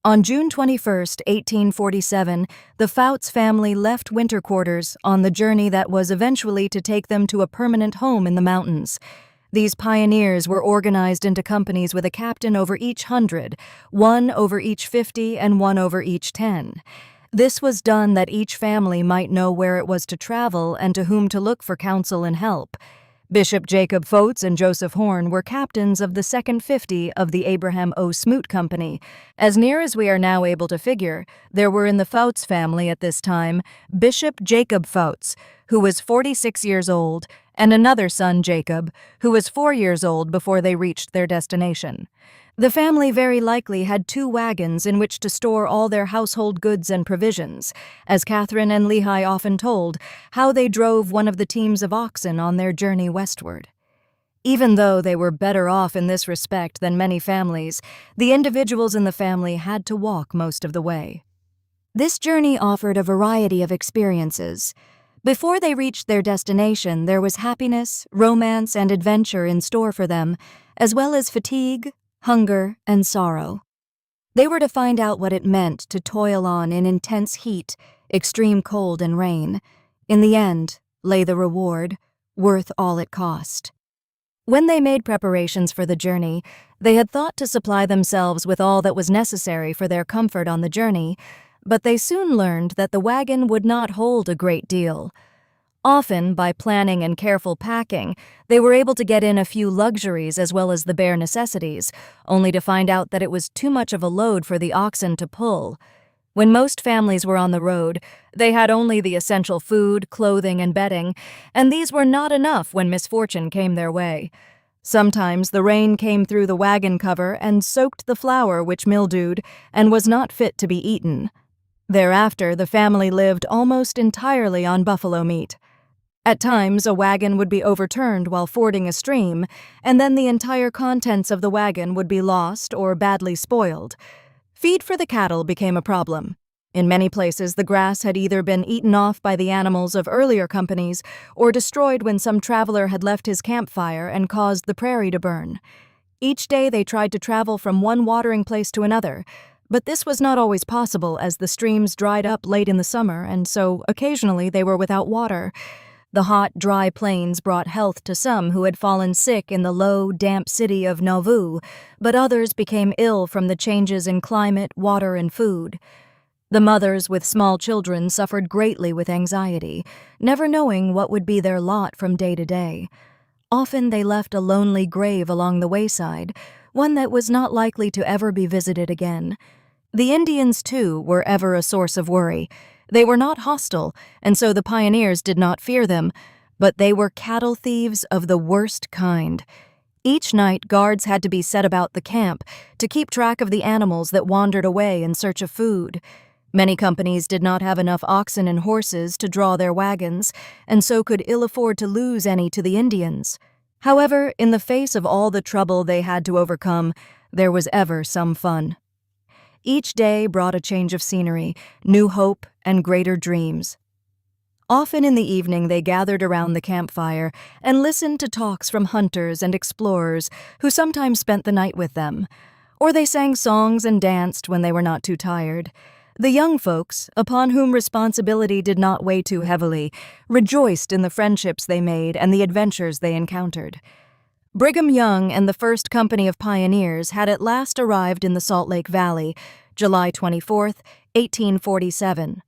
On June 21, 1847, the Foutz family left winter quarters on the journey that was eventually to take them to a permanent home in the mountains. These pioneers were organized into companies with a captain over each 100, one over each 50, and one over each 10. This was done that each family might know where it was to travel and to whom to look for counsel and help. Bishop Jacob Foutz and Joseph Haun were captains of the second 50 of the Abraham O. Smoot Company. As near as we are now able to figure, there were in the Foutz family at this time Bishop Jacob Foutz, who was 46 years old, and another son, Jacob, who was 4 years old before they reached their destination. The family very likely had 2 wagons in which to store all their household goods and provisions, as Catherine and Lehi often told how they drove one of the teams of oxen on their journey westward. Even though they were better off in this respect than many families, the individuals in the family had to walk most of the way. This journey offered a variety of experiences. Before they reached their destination, there was happiness, romance, and adventure in store for them, as well as fatigue, hunger, and sorrow. They were to find out what it meant to toil on in intense heat, extreme cold, and rain. In the end, lay the reward, worth all it cost. When they made preparations for the journey, they had thought to supply themselves with all that was necessary for their comfort on the journey, but they soon learned that the wagon would not hold a great deal. Often, by planning and careful packing, they were able to get in a few luxuries as well as the bare necessities, only to find out that it was too much of a load for the oxen to pull. When most families were on the road, they had only the essential food, clothing, and bedding, and these were not enough when misfortune came their way. Sometimes the rain came through the wagon cover and soaked the flour, which mildewed and was not fit to be eaten. Thereafter, the family lived almost entirely on buffalo meat. At times, a wagon would be overturned while fording a stream, and then the entire contents of the wagon would be lost or badly spoiled. Feed for the cattle became a problem. In many places, the grass had either been eaten off by the animals of earlier companies or destroyed when some traveler had left his campfire and caused the prairie to burn. Each day they tried to travel from one watering place to another, but this was not always possible as the streams dried up late in the summer, and so occasionally they were without water. The hot, dry plains brought health to some who had fallen sick in the low, damp city of Nauvoo, but others became ill from the changes in climate, water, and food. The mothers with small children suffered greatly with anxiety, never knowing what would be their lot from day to day. Often they left a lonely grave along the wayside, one that was not likely to ever be visited again. The Indians, too, were ever a source of worry. They were not hostile, and so the pioneers did not fear them, but they were cattle thieves of the worst kind. Each night, guards had to be set about the camp to keep track of the animals that wandered away in search of food. Many companies did not have enough oxen and horses to draw their wagons, and so could ill afford to lose any to the Indians. However, in the face of all the trouble they had to overcome, there was ever some fun. Each day brought a change of scenery, new hope, and greater dreams. Often in the evening they gathered around the campfire and listened to talks from hunters and explorers who sometimes spent the night with them. Or they sang songs and danced when they were not too tired. The young folks, upon whom responsibility did not weigh too heavily, rejoiced in the friendships they made and the adventures they encountered. Brigham Young and the first company of pioneers had at last arrived in the Salt Lake Valley, July 24, 1847.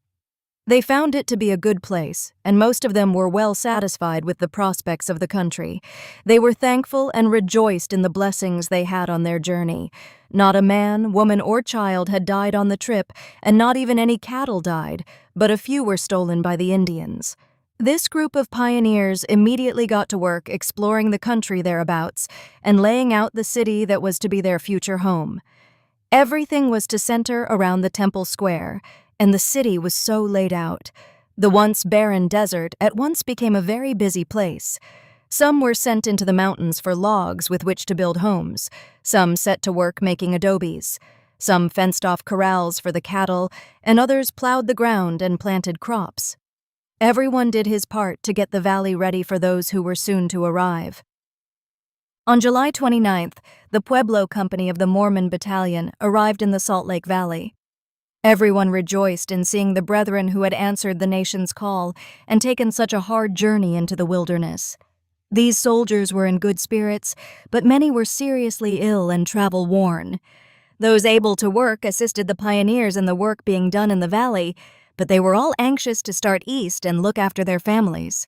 They found it to be a good place, and most of them were well satisfied with the prospects of the country. They were thankful and rejoiced in the blessings they had on their journey. Not a man, woman, or child had died on the trip, and not even any cattle died, but a few were stolen by the Indians. This group of pioneers immediately got to work exploring the country thereabouts and laying out the city that was to be their future home. Everything was to center around the Temple Square, and the city was so laid out. The once barren desert at once became a very busy place. Some were sent into the mountains for logs with which to build homes. Some set to work making adobes. Some fenced off corrals for the cattle, and others plowed the ground and planted crops. Everyone did his part to get the valley ready for those who were soon to arrive. On July 29th, the Pueblo Company of the Mormon Battalion arrived in the Salt Lake Valley. Everyone rejoiced in seeing the brethren who had answered the nation's call and taken such a hard journey into the wilderness. These soldiers were in good spirits, but many were seriously ill and travel-worn. Those able to work assisted the pioneers in the work being done in the valley, but they were all anxious to start east and look after their families.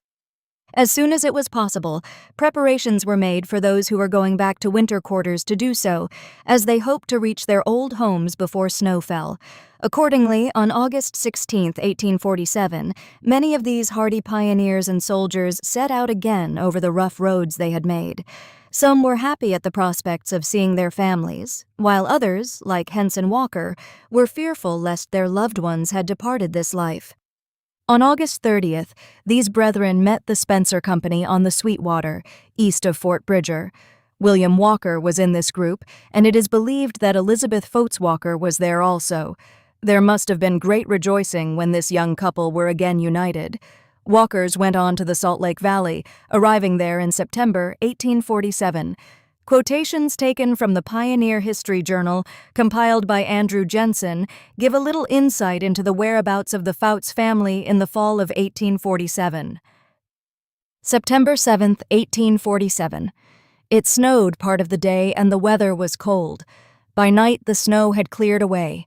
As soon as it was possible, preparations were made for those who were going back to winter quarters to do so, as they hoped to reach their old homes before snow fell. Accordingly, on August 16, 1847, many of these hardy pioneers and soldiers set out again over the rough roads they had made. Some were happy at the prospects of seeing their families, while others, like Henson Walker, were fearful lest their loved ones had departed this life. On August 30th, these brethren met the Spencer Company on the Sweetwater, east of Fort Bridger. William Walker was in this group, and it is believed that Elizabeth Foutz Walker was there also. There must have been great rejoicing when this young couple were again united. Walkers went on to the Salt Lake Valley, arriving there in September 1847. Quotations taken from the Pioneer History Journal, compiled by Andrew Jensen, give a little insight into the whereabouts of the Foutz family in the fall of 1847. September 7, 1847. It snowed part of the day and the weather was cold. By night, the snow had cleared away.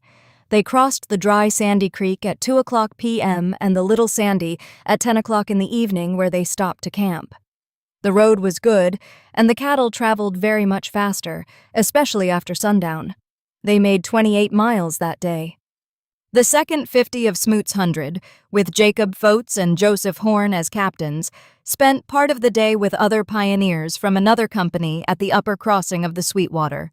They crossed the dry Sandy Creek at 2:00 p.m. and the Little Sandy at 10 o'clock in the evening, where they stopped to camp. The road was good, and the cattle traveled very much faster, especially after sundown. They made 28 miles that day. The second 50 of Smoot's 100, with Jacob Foutz and Joseph Haun as captains, spent part of the day with other pioneers from another company at the upper crossing of the Sweetwater.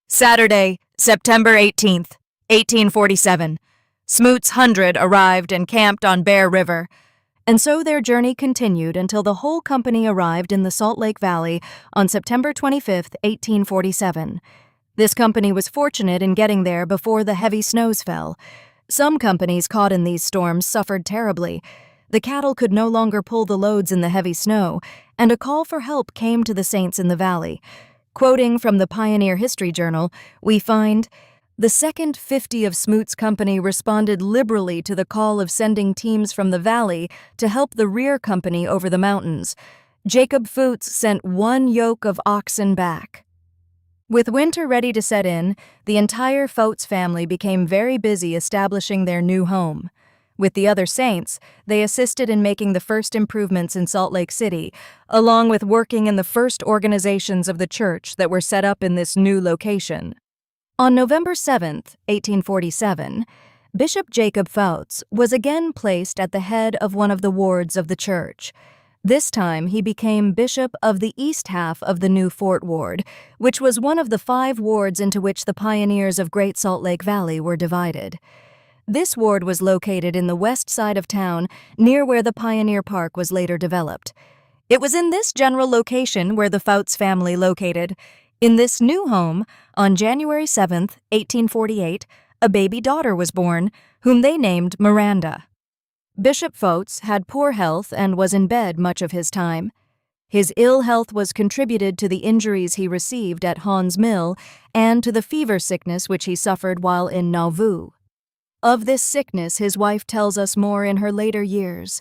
Saturday, September 18th, 1847. Smoot's 100 arrived and camped on Bear River, and so their journey continued until the whole company arrived in the Salt Lake Valley on September 25, 1847. This company was fortunate in getting there before the heavy snows fell. Some companies caught in these storms suffered terribly. The cattle could no longer pull the loads in the heavy snow, and a call for help came to the saints in the valley. Quoting from the Pioneer History Journal, we find, "The second 50 of Smoot's company responded liberally to the call of sending teams from the valley to help the rear company over the mountains. Jacob Foutz sent 1 yoke of oxen back." With winter ready to set in, the entire Foutz family became very busy establishing their new home. With the other saints, they assisted in making the first improvements in Salt Lake City, along with working in the first organizations of the church that were set up in this new location. On November 7, 1847, Bishop Jacob Foutz was again placed at the head of one of the wards of the church. This time he became bishop of the east half of the new Fort Ward, which was one of the 5 wards into which the pioneers of Great Salt Lake Valley were divided. This ward was located in the west side of town, near where the Pioneer Park was later developed. It was in this general location where the Foutz family located. In this new home, on January 7, 1848, a baby daughter was born, whom they named Miranda. Bishop Foutz had poor health and was in bed much of his time. His ill health was contributed to the injuries he received at Haun's mill and to the fever sickness which he suffered while in Nauvoo. Of this sickness his wife tells us more in her later years.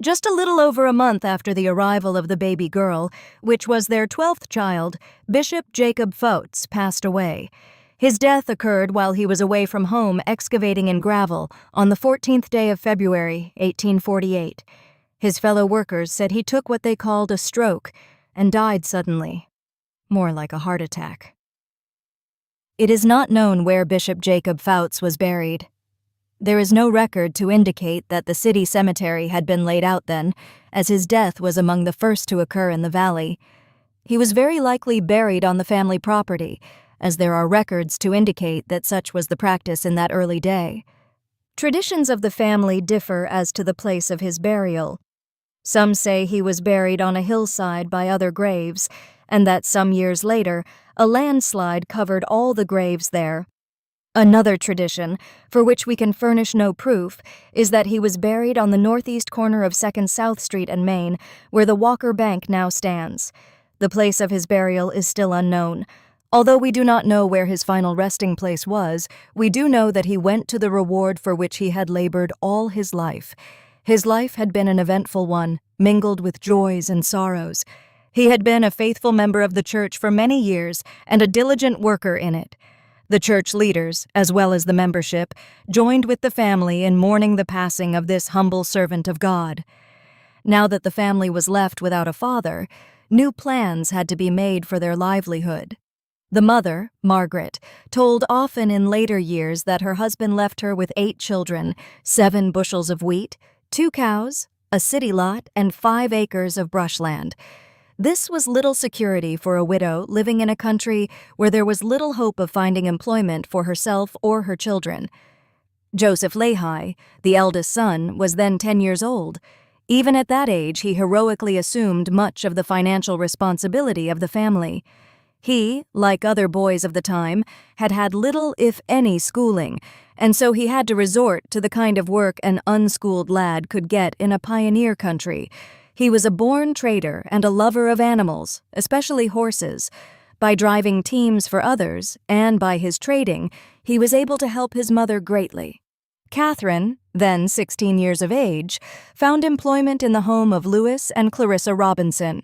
Just a little over a month after the arrival of the baby girl, which was their 12th child, Bishop Jacob Foutz passed away. His death occurred while he was away from home excavating in gravel on the 14th day of February, 1848. His fellow workers said he took what they called a stroke and died suddenly, more like a heart attack. It is not known where Bishop Jacob Foutz was buried. There is no record to indicate that the city cemetery had been laid out then, as his death was among the first to occur in the valley. He was very likely buried on the family property, as there are records to indicate that such was the practice in that early day. Traditions of the family differ as to the place of his burial. Some say he was buried on a hillside by other graves, and that some years later, a landslide covered all the graves there. Another tradition, for which we can furnish no proof, is that he was buried on the northeast corner of 2nd South Street and Main, where the Walker Bank now stands. The place of his burial is still unknown. Although we do not know where his final resting place was, we do know that he went to the reward for which he had labored all his life. His life had been an eventful one, mingled with joys and sorrows. He had been a faithful member of the church for many years and a diligent worker in it. The church leaders, as well as the membership, joined with the family in mourning the passing of this humble servant of God. Now that the family was left without a father, new plans had to be made for their livelihood. The mother, Margaret, told often in later years that her husband left her with 8 children, 7 bushels of wheat, 2 cows, a city lot, and 5 acres of brushland. This was little security for a widow living in a country where there was little hope of finding employment for herself or her children. Joseph Lehi, the eldest son, was then 10 years old. Even at that age, he heroically assumed much of the financial responsibility of the family. He, like other boys of the time, had had little, if any, schooling, and so he had to resort to the kind of work an unschooled lad could get in a pioneer country. He was a born trader and a lover of animals, especially horses. By driving teams for others, and by his trading, he was able to help his mother greatly. Catherine, then 16 years of age, found employment in the home of Louis and Clarissa Robinson.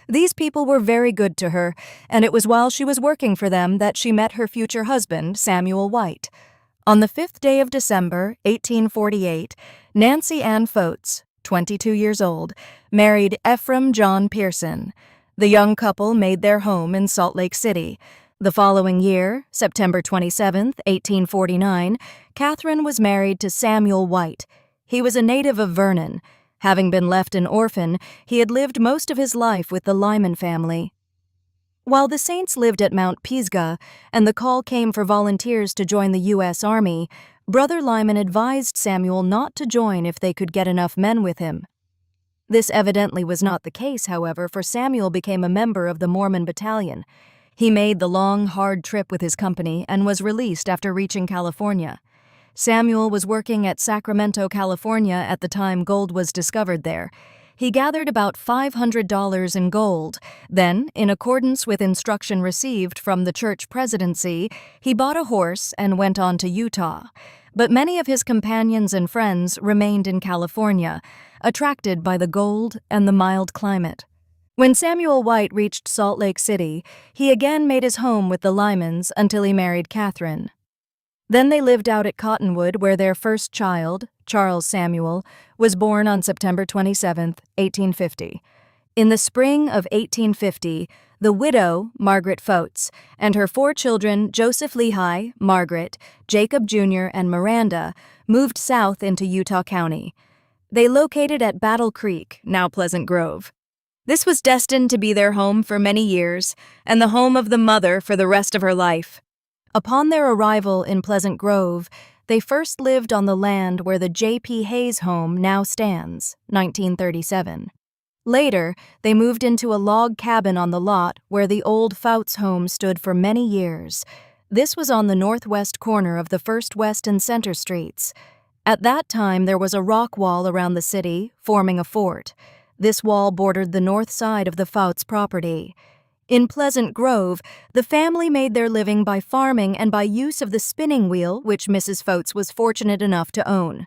These people were very good to her, and it was while she was working for them that she met her future husband, Samuel White. On the 5th day of December, 1848, Nancy Ann Foutz, 22 years old, married Ephraim John Pearson. The young couple made their home in Salt Lake City. The following year, September 27, 1849, Catherine was married to Samuel White. He was a native of Vernon. Having been left an orphan, he had lived most of his life with the Lyman family. While the Saints lived at Mount Pisgah and the call came for volunteers to join the U.S. Army, Brother Lyman advised Samuel not to join if they could get enough men with him. This evidently was not the case, however, for Samuel became a member of the Mormon Battalion. He made the long, hard trip with his company and was released after reaching California. Samuel was working at Sacramento, California at the time gold was discovered there. He gathered about $500 in gold. Then, in accordance with instruction received from the church presidency, he bought a horse and went on to Utah. But many of his companions and friends remained in California, attracted by the gold and the mild climate. When Samuel White reached Salt Lake City, he again made his home with the Lymans until he married Catherine. Then they lived out at Cottonwood, where their first child, Charles Samuel, was born on September 27, 1850. In the spring of 1850, the widow, Margaret Foutz, and her 4 children, Joseph Lehi, Margaret, Jacob Jr., and Miranda, moved south into Utah County. They located at Battle Creek, now Pleasant Grove. This was destined to be their home for many years, and the home of the mother for the rest of her life. Upon their arrival in Pleasant Grove, they first lived on the land where the J.P. Hayes home now stands, 1937. Later, they moved into a log cabin on the lot where the old Foutz home stood for many years. This was on the northwest corner of the First West and Center Streets. At that time, there was a rock wall around the city, forming a fort. This wall bordered the north side of the Foutz property. In Pleasant Grove, the family made their living by farming and by use of the spinning wheel, which Mrs. Foutz was fortunate enough to own.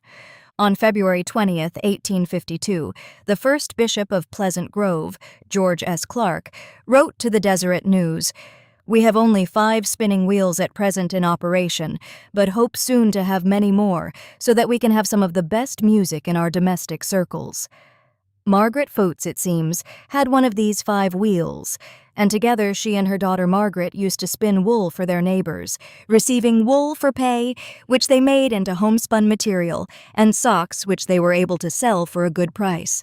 On February 20, 1852, the first bishop of Pleasant Grove, George S. Clark, wrote to the Deseret News, "We have only 5 spinning wheels at present in operation, but hope soon to have many more, so that we can have some of the best music in our domestic circles." Margaret Foutz, it seems, had one of these 5 wheels, and together she and her daughter Margaret used to spin wool for their neighbors, receiving wool for pay, which they made into homespun material, and socks which they were able to sell for a good price.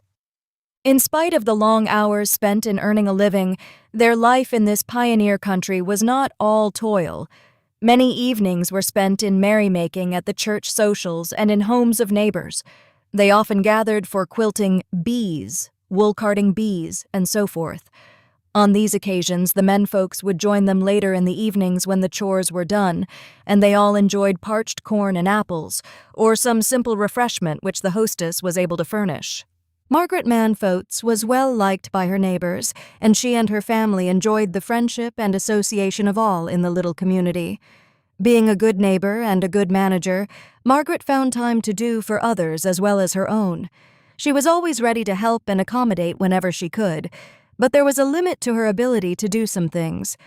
In spite of the long hours spent in earning a living, their life in this pioneer country was not all toil. Many evenings were spent in merrymaking at the church socials and in homes of neighbors. They often gathered for quilting bees, wool-carding bees, and so forth. On these occasions, the menfolks would join them later in the evenings when the chores were done, and they all enjoyed parched corn and apples, or some simple refreshment which the hostess was able to furnish. Margaret Mann Foutz was well liked by her neighbors, and she and her family enjoyed the friendship and association of all in the little community. Being a good neighbor and a good manager, Margaret found time to do for others as well as her own. She was always ready to help and accommodate whenever she could, but there was a limit to her ability to do some things.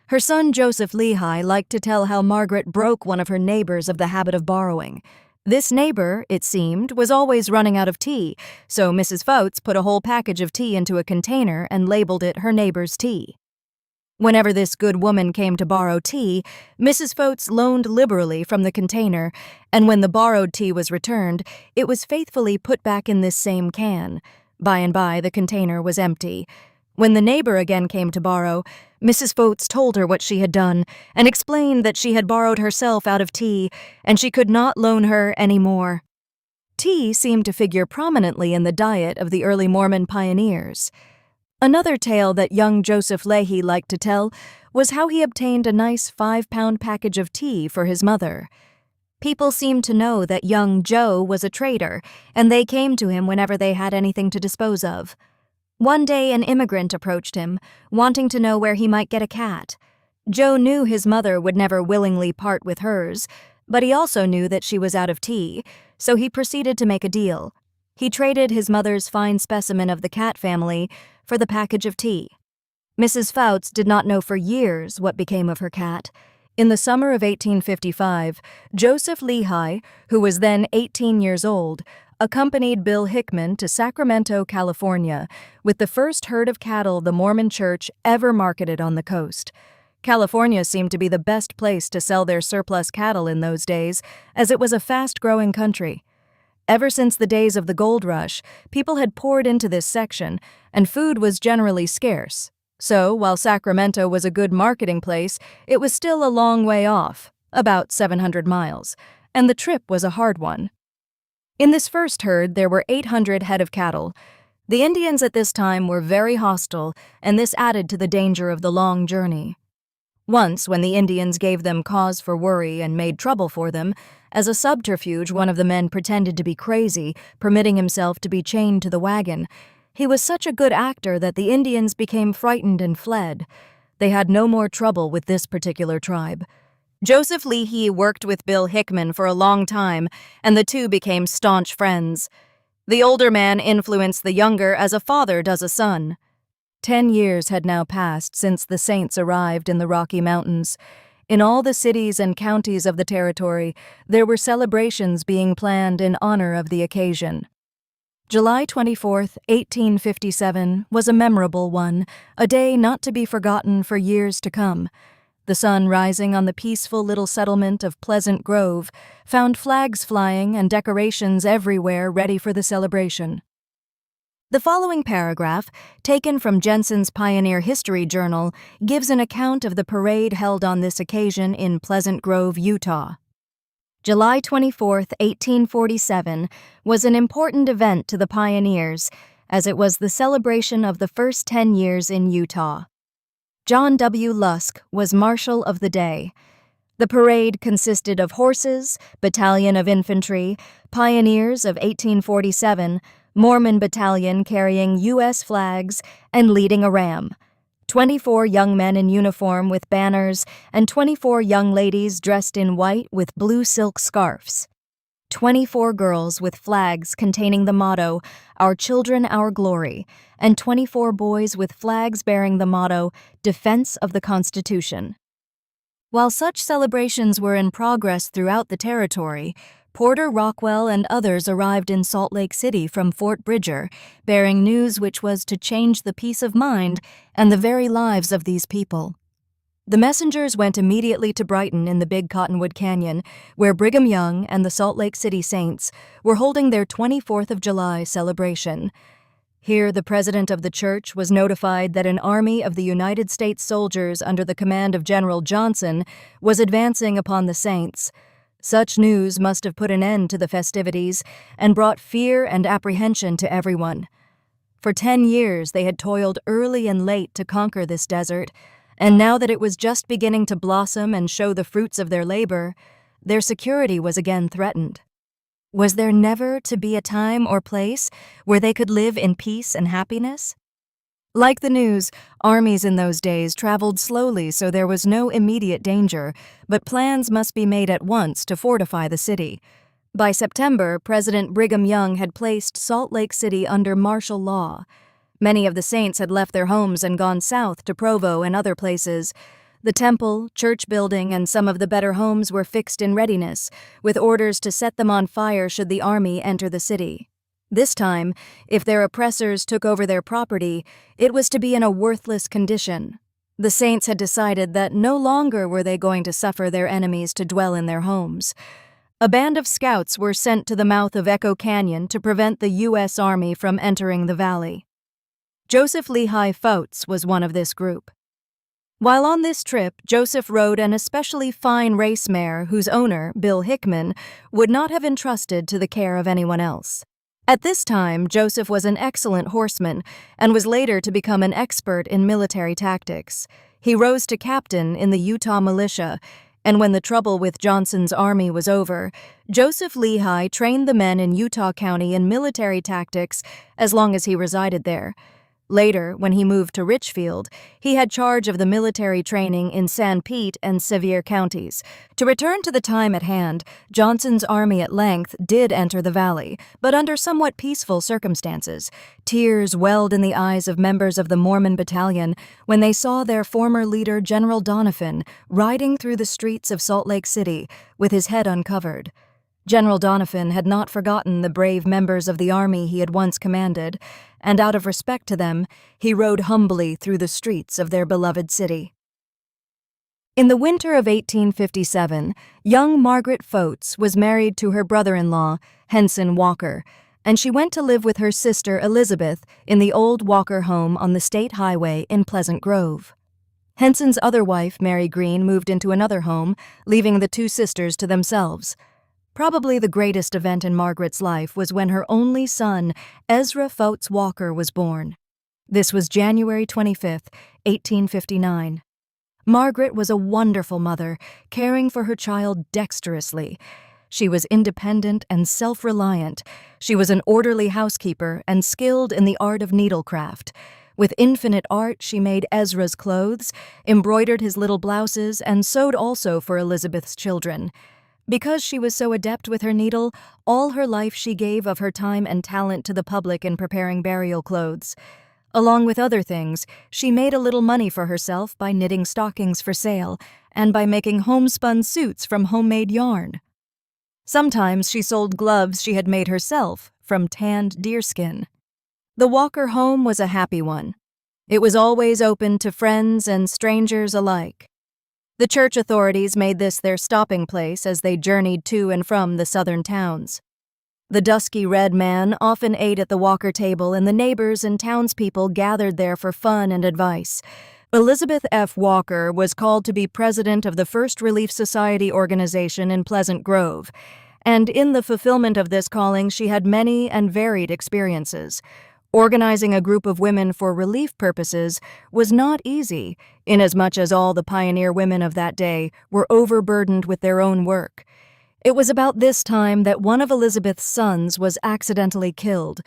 Her son Joseph Lehi liked to tell how Margaret broke one of her neighbors of the habit of borrowing. This neighbor, it seemed, was always running out of tea, so Mrs. Foutz put a whole package of tea into a container and labeled it her neighbor's tea. Whenever this good woman came to borrow tea, Mrs. Foutz loaned liberally from the container, and when the borrowed tea was returned, it was faithfully put back in this same can. By and by, the container was empty. When the neighbor again came to borrow, Mrs. Foutz told her what she had done and explained that she had borrowed herself out of tea, and she could not loan her any more. Tea seemed to figure prominently in the diet of the early Mormon pioneers. Another tale that young Joseph Lehi liked to tell was how he obtained a nice 5-pound package of tea for his mother. People seemed to know that young Joe was a trader, and they came to him whenever they had anything to dispose of. One day an immigrant approached him, wanting to know where he might get a cat. Joe knew his mother would never willingly part with hers, but he also knew that she was out of tea, so he proceeded to make a deal. He traded his mother's fine specimen of the cat family for the package of tea. Mrs. Foutz did not know for years what became of her cat. In the summer of 1855, Joseph Lehi, who was then 18 years old, accompanied Bill Hickman to Sacramento, California, with the first herd of cattle the Mormon Church ever marketed on the coast. California seemed to be the best place to sell their surplus cattle in those days, as it was a fast-growing country. Ever since the days of the gold rush, people had poured into this section, and food was generally scarce. So, while Sacramento was a good marketing place, it was still a long way off, about 700 miles, and the trip was a hard one. In this first herd, there were 800 head of cattle. The Indians at this time were very hostile, and this added to the danger of the long journey. Once, when the Indians gave them cause for worry and made trouble for them, as a subterfuge, one of the men pretended to be crazy, permitting himself to be chained to the wagon. He was such a good actor that the Indians became frightened and fled. They had no more trouble with this particular tribe. Joseph Lehi worked with Bill Hickman for a long time, and the two became staunch friends. The older man influenced the younger as a father does a son. 10 years had now passed since the Saints arrived in the Rocky Mountains. In all the cities and counties of the territory, there were celebrations being planned in honor of the occasion. July 24, 1857, was a memorable one, a day not to be forgotten for years to come. The sun rising on the peaceful little settlement of Pleasant Grove found flags flying and decorations everywhere ready for the celebration. The following paragraph, taken from Jensen's Pioneer History Journal, gives an account of the parade held on this occasion in Pleasant Grove, Utah. July 24, 1847, was an important event to the pioneers, as it was the celebration of the first 10 years in Utah. John W. Lusk was marshal of the day. The parade consisted of horses, battalion of infantry, pioneers of 1847, Mormon battalion carrying U.S. flags, and leading a ram. 24 young men in uniform with banners, and 24 young ladies dressed in white with blue silk scarfs. 24 girls with flags containing the motto, "Our Children, Our Glory," and 24 boys with flags bearing the motto, "Defense of the Constitution." While such celebrations were in progress throughout the territory, Porter Rockwell and others arrived in Salt Lake City from Fort Bridger, bearing news which was to change the peace of mind and the very lives of these people. The messengers went immediately to Brighton in the Big Cottonwood Canyon, where Brigham Young and the Salt Lake City Saints were holding their 24th of July celebration. Here, the president of the church was notified that an army of the United States soldiers under the command of General Johnson was advancing upon the Saints. Such news must have put an end to the festivities and brought fear and apprehension to everyone. For 10 years they had toiled early and late to conquer this desert, and now that it was just beginning to blossom and show the fruits of their labor, their security was again threatened. Was there never to be a time or place where they could live in peace and happiness? Like the news, armies in those days traveled slowly, so there was no immediate danger, but plans must be made at once to fortify the city. By September, President Brigham Young had placed Salt Lake City under martial law. Many of the saints had left their homes and gone south to Provo and other places. The temple, church building, and some of the better homes were fixed in readiness, with orders to set them on fire should the army enter the city. This time, if their oppressors took over their property, it was to be in a worthless condition. The saints had decided that no longer were they going to suffer their enemies to dwell in their homes. A band of scouts were sent to the mouth of Echo Canyon to prevent the U.S. Army from entering the valley. Joseph Lehi Foutz was one of this group. While on this trip, Joseph rode an especially fine race mare whose owner, Bill Hickman, would not have entrusted to the care of anyone else. At this time, Joseph was an excellent horseman and was later to become an expert in military tactics. He rose to captain in the Utah militia, and when the trouble with Johnson's army was over, Joseph Lehi trained the men in Utah County in military tactics as long as he resided there. Later, when he moved to Richfield, he had charge of the military training in San Pete and Sevier counties. To return to the time at hand, Johnson's army at length did enter the valley, but under somewhat peaceful circumstances. Tears welled in the eyes of members of the Mormon Battalion when they saw their former leader, General Doniphan, riding through the streets of Salt Lake City with his head uncovered. General Doniphan had not forgotten the brave members of the army he had once commanded, and out of respect to them, he rode humbly through the streets of their beloved city. In the winter of 1857, young Margaret Foutz was married to her brother-in-law, Henson Walker, and she went to live with her sister Elizabeth in the old Walker home on the State Highway in Pleasant Grove. Henson's other wife, Mary Green, moved into another home, leaving the two sisters to themselves. Probably the greatest event in Margaret's life was when her only son, Ezra Foutz Walker, was born. This was January 25, 1859. Margaret was a wonderful mother, caring for her child dexterously. She was independent and self-reliant. She was an orderly housekeeper and skilled in the art of needlecraft. With infinite art, she made Ezra's clothes, embroidered his little blouses, and sewed also for Elizabeth's children. Because she was so adept with her needle, all her life she gave of her time and talent to the public in preparing burial clothes. Along with other things, she made a little money for herself by knitting stockings for sale and by making homespun suits from homemade yarn. Sometimes she sold gloves she had made herself from tanned deerskin. The Walker home was a happy one. It was always open to friends and strangers alike. The church authorities made this their stopping place as they journeyed to and from the southern towns. The dusky red man often ate at the Walker table, and the neighbors and townspeople gathered there for fun and advice. Elizabeth F. Walker was called to be president of the First Relief Society organization in Pleasant Grove, and in the fulfillment of this calling she had many and varied experiences. Organizing a group of women for relief purposes was not easy, inasmuch as all the pioneer women of that day were overburdened with their own work. It was about this time that one of Elizabeth's sons was accidentally killed.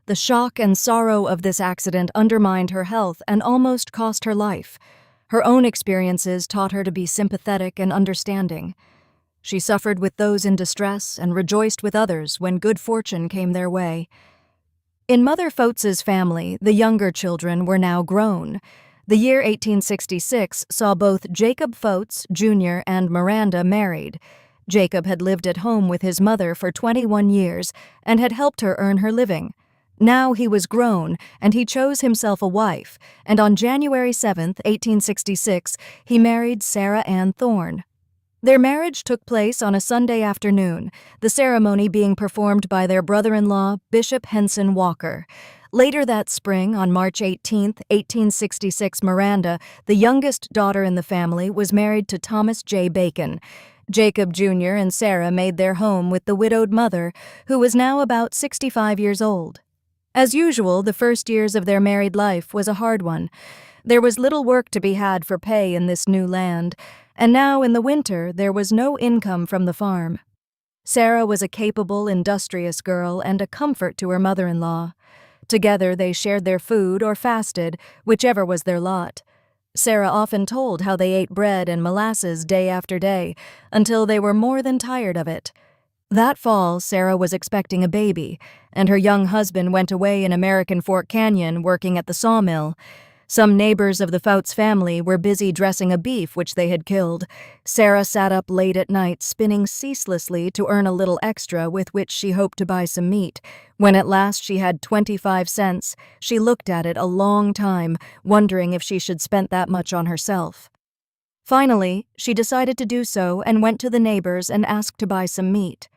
The shock and sorrow of this accident undermined her health and almost cost her life. Her own experiences taught her to be sympathetic and understanding. She suffered with those in distress and rejoiced with others when good fortune came their way. In Mother Foutz's family, the younger children were now grown. The year 1866 saw both Jacob Foutz, Jr. and Miranda married. Jacob had lived at home with his mother for 21 years and had helped her earn her living. Now he was grown, and he chose himself a wife, and on January 7, 1866, he married Sarah Ann Thorne. Their marriage took place on a Sunday afternoon, the ceremony being performed by their brother-in-law, Bishop Henson Walker. Later that spring, on March 18, 1866, Miranda, the youngest daughter in the family, was married to Thomas J. Bacon. Jacob Jr. and Sarah made their home with the widowed mother, who was now about 65 years old. As usual, the first years of their married life was a hard one. There was little work to be had for pay in this new land, and now in the winter there was no income from the farm. Sarah was a capable, industrious girl and a comfort to her mother-in-law. Together they shared their food or fasted, whichever was their lot. Sarah often told how they ate bread and molasses day after day, until they were more than tired of it. That fall, Sarah was expecting a baby, and her young husband went away in American Fork Canyon working at the sawmill. Some neighbors of the Foutz family were busy dressing a beef which they had killed. Sarah sat up late at night, spinning ceaselessly to earn a little extra with which she hoped to buy some meat. When at last she had 25 cents, she looked at it a long time, wondering if she should spend that much on herself. Finally, she decided to do so and went to the neighbors and asked to buy some meat.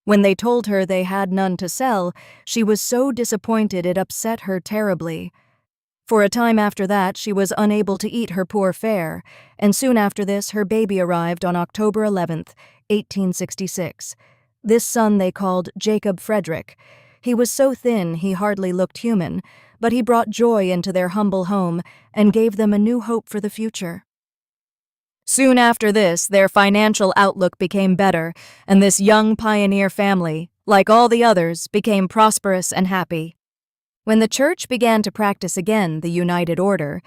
When they told her they had none to sell, she was so disappointed it upset her terribly. For a time after that, she was unable to eat her poor fare, and soon after this her baby arrived on October 11, 1866. This son they called Jacob Frederick. He was so thin he hardly looked human, but he brought joy into their humble home and gave them a new hope for the future. Soon after this, their financial outlook became better, and this young pioneer family, like all the others, became prosperous and happy. When the church began to practice again the United Order,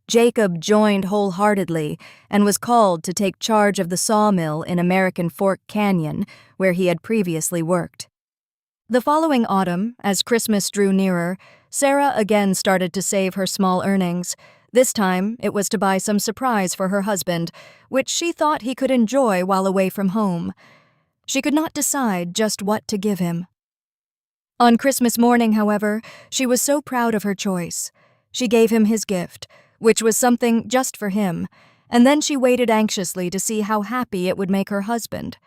Jacob joined wholeheartedly and was called to take charge of the sawmill in American Fork Canyon, where he had previously worked. The following autumn, as Christmas drew nearer, Sarah again started to save her small earnings. This time, it was to buy some surprise for her husband, which she thought he could enjoy while away from home. She could not decide just what to give him. On Christmas morning, however, she was so proud of her choice. She gave him his gift, which was something just for him, and then she waited anxiously to see how happy it would make her husband.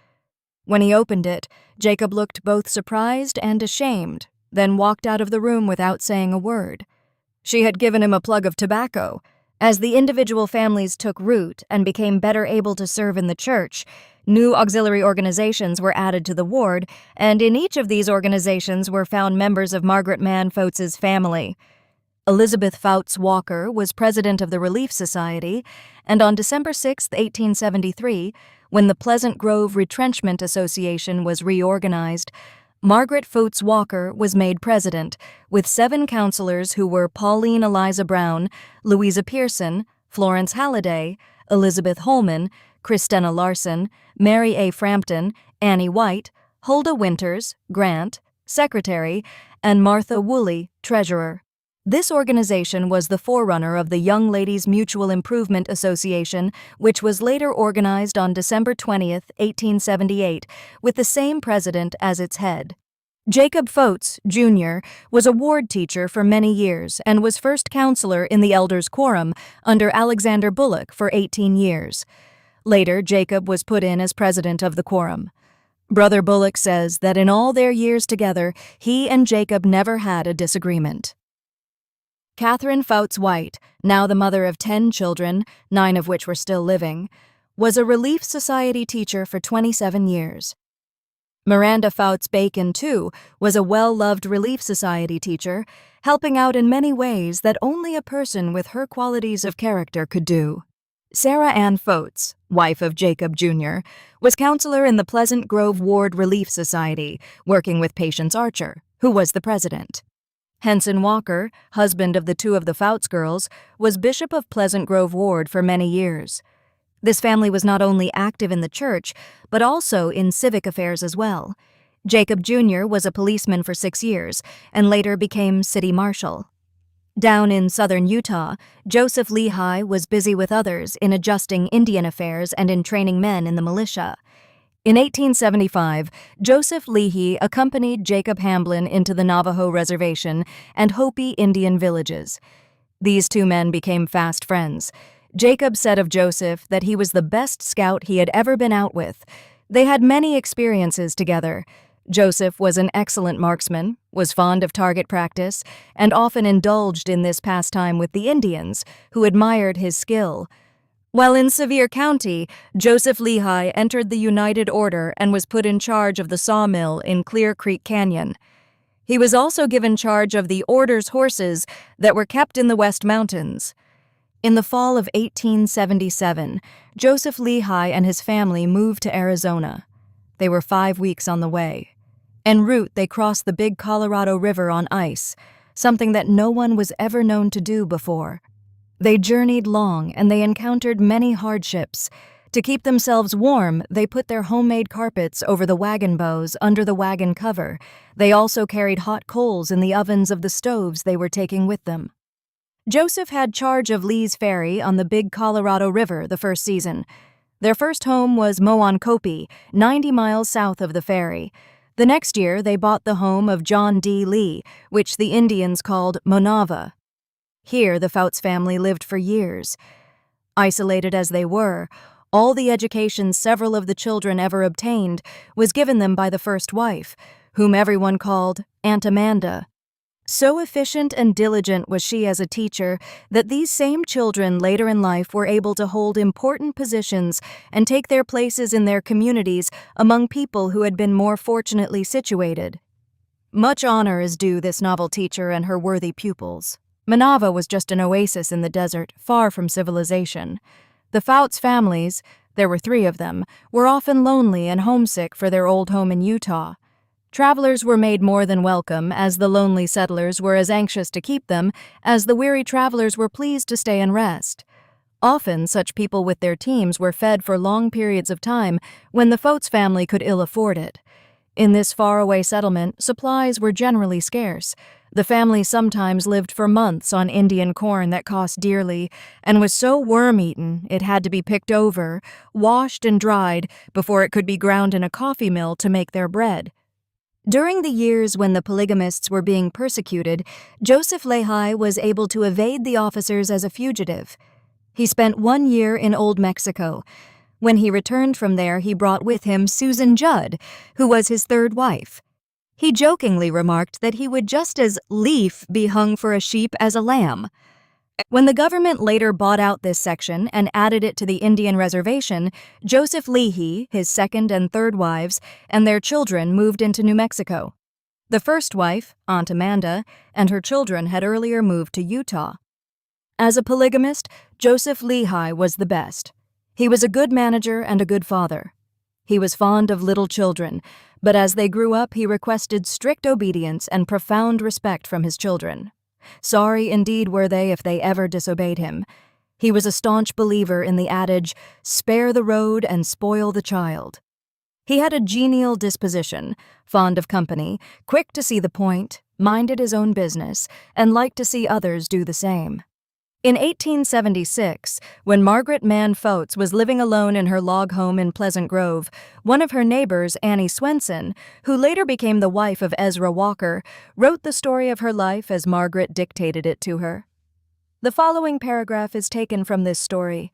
When he opened it, Jacob looked both surprised and ashamed, then walked out of the room without saying a word. She had given him a plug of tobacco. As the individual families took root and became better able to serve in the church, new auxiliary organizations were added to the ward, and in each of these organizations were found members of Margaret Foutz's family. Elizabeth Foutz Walker was president of the Relief Society, and on December 6, 1873, when the Pleasant Grove Retrenchment Association was reorganized, Margaret Foutz Walker was made president, with 7 counselors who were Pauline Eliza Brown, Louisa Pearson, Florence Halliday, Elizabeth Holman, Christina Larson, Mary A. Frampton, Annie White, Huldah Winters, Grant, secretary, and Martha Woolley, treasurer. This organization was the forerunner of the Young Ladies Mutual Improvement Association, which was later organized on December 20, 1878, with the same president as its head. Jacob Foutz, Jr., was a ward teacher for many years and was first counselor in the Elders' Quorum under Alexander Bullock for 18 years. Later, Jacob was put in as president of the quorum. Brother Bullock says that in all their years together, he and Jacob never had a disagreement. Catherine Foutz White, now the mother of 10 children, 9 of which were still living, was a Relief Society teacher for 27 years. Miranda Foutz Bacon, too, was a well-loved Relief Society teacher, helping out in many ways that only a person with her qualities of character could do. Sarah Ann Foutz, wife of Jacob Jr., was counselor in the Pleasant Grove Ward Relief Society, working with Patience Archer, who was the president. Henson Walker, husband of the 2 of the Foutz girls, was bishop of Pleasant Grove Ward for many years. This family was not only active in the church, but also in civic affairs as well. Jacob Jr. was a policeman for 6 years and later became city marshal. Down in southern Utah, Joseph Lehi was busy with others in adjusting Indian affairs and in training men in the militia. In 1875, Joseph Lehi accompanied Jacob Hamblin into the Navajo Reservation and Hopi Indian villages. These 2 men became fast friends. Jacob said of Joseph that he was the best scout he had ever been out with. They had many experiences together. Joseph was an excellent marksman, was fond of target practice, and often indulged in this pastime with the Indians, who admired his skill. While in Sevier County, Joseph Lehi entered the United Order and was put in charge of the sawmill in Clear Creek Canyon. He was also given charge of the Order's horses that were kept in the West Mountains. In the fall of 1877, Joseph Lehi and his family moved to Arizona. They were 5 weeks on the way. En route, they crossed the Big Colorado River on ice, something that no one was ever known to do before. They journeyed long and they encountered many hardships. To keep themselves warm, they put their homemade carpets over the wagon bows under the wagon cover. They also carried hot coals in the ovens of the stoves they were taking with them. Joseph had charge of Lee's Ferry on the Big Colorado River the first season. Their first home was Moankopi, 90 miles south of the ferry. The next year, they bought the home of John D. Lee, which the Indians called Monava. Here, the Foutz family lived for years. Isolated as they were, all the education several of the children ever obtained was given them by the first wife, whom everyone called Aunt Amanda. So efficient and diligent was she as a teacher that these same children later in life were able to hold important positions and take their places in their communities among people who had been more fortunately situated. Much honor is due this novel teacher and her worthy pupils. Nauvoo was just an oasis in the desert, far from civilization. The Foutz families, there were 3 of them, were often lonely and homesick for their old home in Utah. Travelers were made more than welcome, as the lonely settlers were as anxious to keep them as the weary travelers were pleased to stay and rest. Often, such people with their teams were fed for long periods of time when the Foutz family could ill afford it. In this faraway settlement, supplies were generally scarce. The family sometimes lived for months on Indian corn that cost dearly and was so worm-eaten it had to be picked over, washed and dried before it could be ground in a coffee mill to make their bread. During the years when the polygamists were being persecuted, Joseph Lehi was able to evade the officers as a fugitive. He spent 1 year in Old Mexico. When he returned from there, he brought with him Susan Judd, who was his 3rd wife. He jokingly remarked that he would just as lief be hung for a sheep as a lamb. When the government later bought out this section and added it to the Indian reservation, Joseph Lehi, his 2nd and 3rd wives, and their children moved into New Mexico. The first wife, Aunt Amanda, and her children had earlier moved to Utah. As a polygamist, Joseph Lehi was the best. He was a good manager and a good father. He was fond of little children, but as they grew up, he requested strict obedience and profound respect from his children. Sorry indeed were they if they ever disobeyed him. He was a staunch believer in the adage, "Spare the rod and spoil the child." He had a genial disposition, fond of company, quick to see the point, minded his own business, and liked to see others do the same. In 1876, when Margaret Foutz was living alone in her log home in Pleasant Grove, one of her neighbors, Annie Swenson, who later became the wife of Ezra Walker, wrote the story of her life as Margaret dictated it to her. The following paragraph is taken from this story.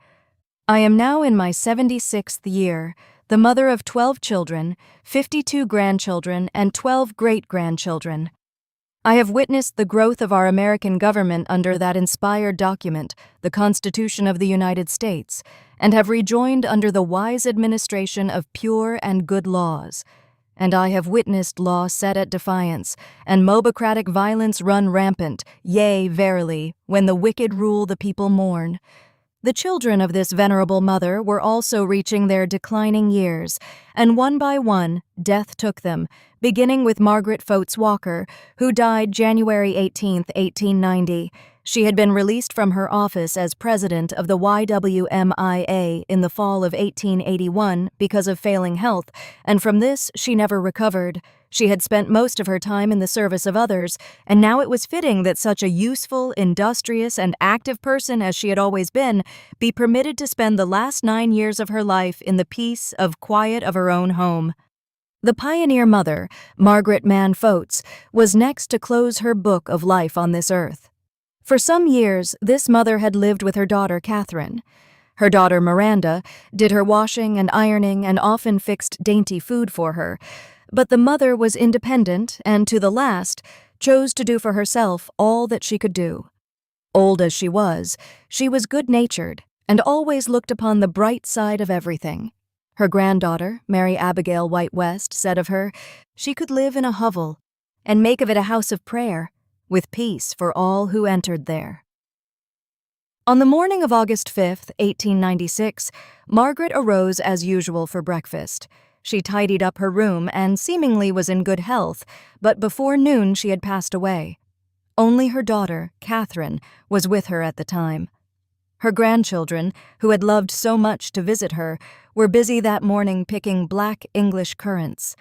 I am now in my 76th year, the mother of 12 children, 52 grandchildren, and 12 great-grandchildren. I have witnessed the growth of our American government under that inspired document, the Constitution of the United States, and have rejoined under the wise administration of pure and good laws. And I have witnessed law set at defiance, and mobocratic violence run rampant, yea, verily, when the wicked rule the people mourn. The children of this venerable mother were also reaching their declining years, and one by one, death took them, beginning with Margaret Foutz Walker, who died January 18, 1890. She had been released from her office as president of the YWMIA in the fall of 1881 because of failing health, and from this she never recovered. She had spent most of her time in the service of others, and now it was fitting that such a useful, industrious, and active person as she had always been be permitted to spend the last 9 years of her life in the peace of quiet of her own home. The pioneer mother, Margaret Foutz, was next to close her book of life on this earth. For some years, this mother had lived with her daughter Catherine. Her daughter Miranda did her washing and ironing and often fixed dainty food for her, but the mother was independent and, to the last, chose to do for herself all that she could do. Old as she was good-natured and always looked upon the bright side of everything. Her granddaughter, Mary Abigail White West, said of her, she could live in a hovel and make of it a house of prayer, with peace for all who entered there. On the morning of August 5, 1896, Margaret arose as usual for breakfast. She tidied up her room and seemingly was in good health, but before noon she had passed away. Only her daughter, Catherine, was with her at the time. Her grandchildren, who had loved so much to visit her, were busy that morning picking black English currants.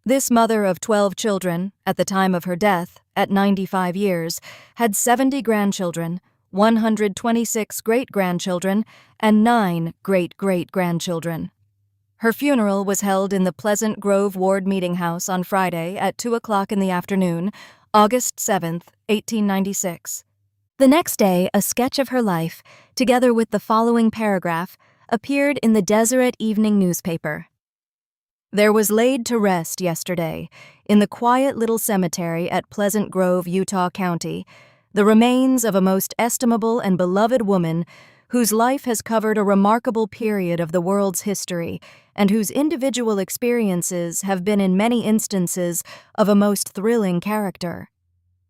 This mother of 12 children, at the time of her death, at 95 years, had 70 grandchildren, 126 great-grandchildren, and 9 great-great-grandchildren. Her funeral was held in the Pleasant Grove Ward Meeting House on Friday at 2 o'clock in the afternoon, August 7, 1896. The next day, a sketch of her life, together with the following paragraph, appeared in the Deseret Evening newspaper. There was laid to rest yesterday, in the quiet little cemetery at Pleasant Grove, Utah County, the remains of a most estimable and beloved woman whose life has covered a remarkable period of the world's history and whose individual experiences have been in many instances of a most thrilling character.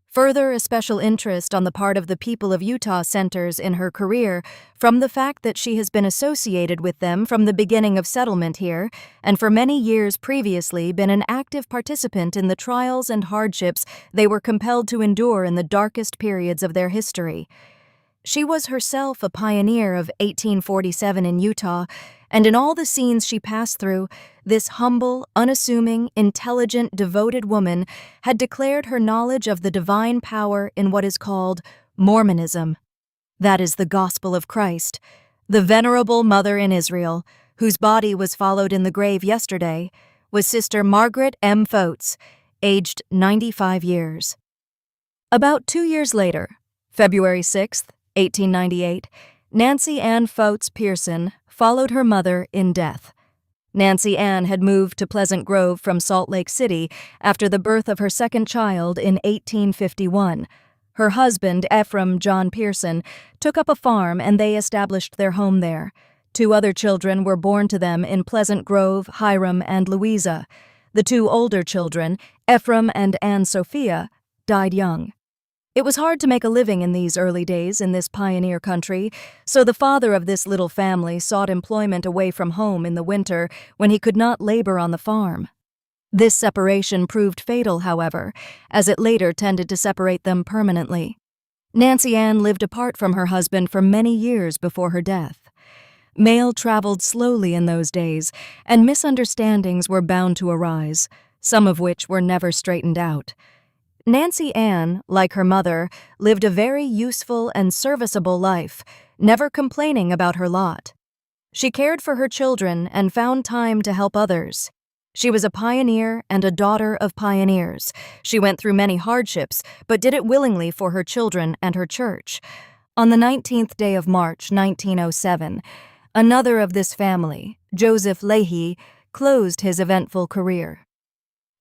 Further, a special interest on the part of the people of Utah centers in her career from the fact that she has been associated with them from the beginning of settlement here, and for many years previously been an active participant in the trials and hardships they were compelled to endure in the darkest periods of their history. She was herself a pioneer of 1847 in Utah, and in all the scenes she passed through, this humble, unassuming, intelligent, devoted woman had declared her knowledge of the divine power in what is called Mormonism. That is the gospel of Christ. The venerable mother in Israel, whose body was followed in the grave yesterday, was Sister Margaret M. Foutz, aged 95 years. About 2 years later, February 6, 1898, Nancy Ann Foutz Pearson followed her mother in death. Nancy Ann had moved to Pleasant Grove from Salt Lake City after the birth of her second child in 1851. Her husband, Ephraim John Pearson, took up a farm and they established their home there. 2 other children were born to them in Pleasant Grove, Hiram, and Louisa. The 2 older children, Ephraim and Anne Sophia, died young. It was hard to make a living in these early days in this pioneer country, so the father of this little family sought employment away from home in the winter when he could not labor on the farm. This separation proved fatal, however, as it later tended to separate them permanently. Nancy Ann lived apart from her husband for many years before her death. Mail traveled slowly in those days, and misunderstandings were bound to arise, some of which were never straightened out. Nancy Ann, like her mother, lived a very useful and serviceable life, never complaining about her lot. She cared for her children and found time to help others. She was a pioneer and a daughter of pioneers. She went through many hardships, but did it willingly for her children and her church. On the 19th day of March, 1907, another of this family, Joseph Leahy, closed his eventful career.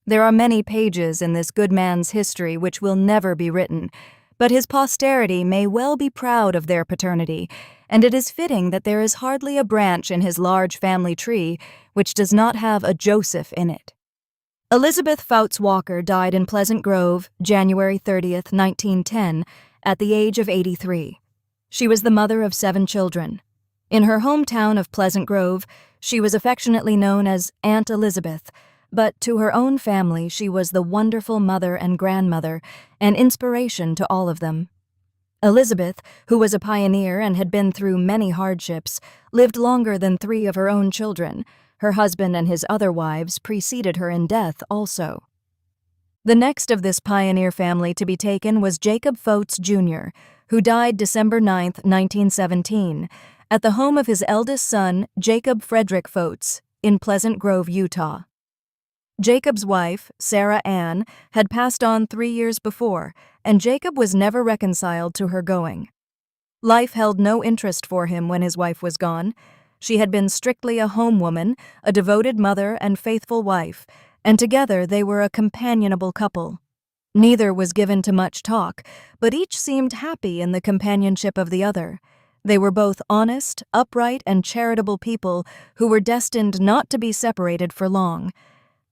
There are many pages in this good man's history which will never be written, but his posterity may well be proud of their paternity, and it is fitting that there is hardly a branch in his large family tree which does not have a Joseph in it. Elizabeth Foutz Walker died in Pleasant Grove, January 30th, 1910, at the age of 83. She was the mother of 7 children. In her hometown of Pleasant Grove, she was affectionately known as Aunt Elizabeth, but to her own family she was the wonderful mother and grandmother, an inspiration to all of them. Elizabeth, who was a pioneer and had been through many hardships, lived longer than 3 of her own children. Her husband and his other wives preceded her in death also. The next of this pioneer family to be taken was Jacob Foutz, Jr., who died December 9, 1917, at the home of his eldest son, Jacob Frederick Foutz, in Pleasant Grove, Utah. Jacob's wife, Sarah Ann, had passed on 3 years before, and Jacob was never reconciled to her going. Life held no interest for him when his wife was gone. She had been strictly a home woman, a devoted mother and faithful wife, and together they were a companionable couple. Neither was given to much talk, but each seemed happy in the companionship of the other. They were both honest, upright, and charitable people who were destined not to be separated for long.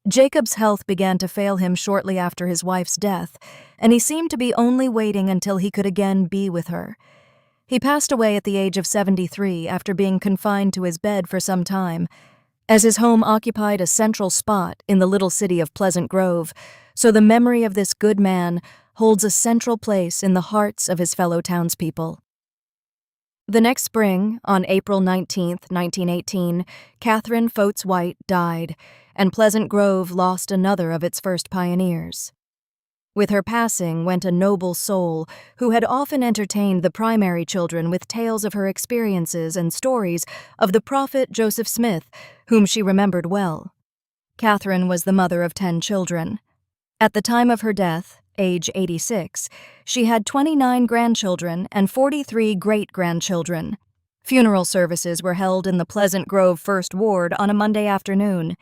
Jacob's health began to fail him shortly after his wife's death, and he seemed to be only waiting until he could again be with her. He passed away at the age of 73 after being confined to his bed for some time. As his home occupied a central spot in the little city of Pleasant Grove, so the memory of this good man holds a central place in the hearts of his fellow townspeople. The next spring, on April 19, 1918, Catherine Foutz White died, and Pleasant Grove lost another of its first pioneers. With her passing went a noble soul who had often entertained the primary children with tales of her experiences and stories of the prophet Joseph Smith, whom she remembered well. Catherine was the mother of 10 children. At the time of her death, age 86, she had 29 grandchildren and 43 great-grandchildren. Funeral services were held in the Pleasant Grove First Ward on a Monday afternoon.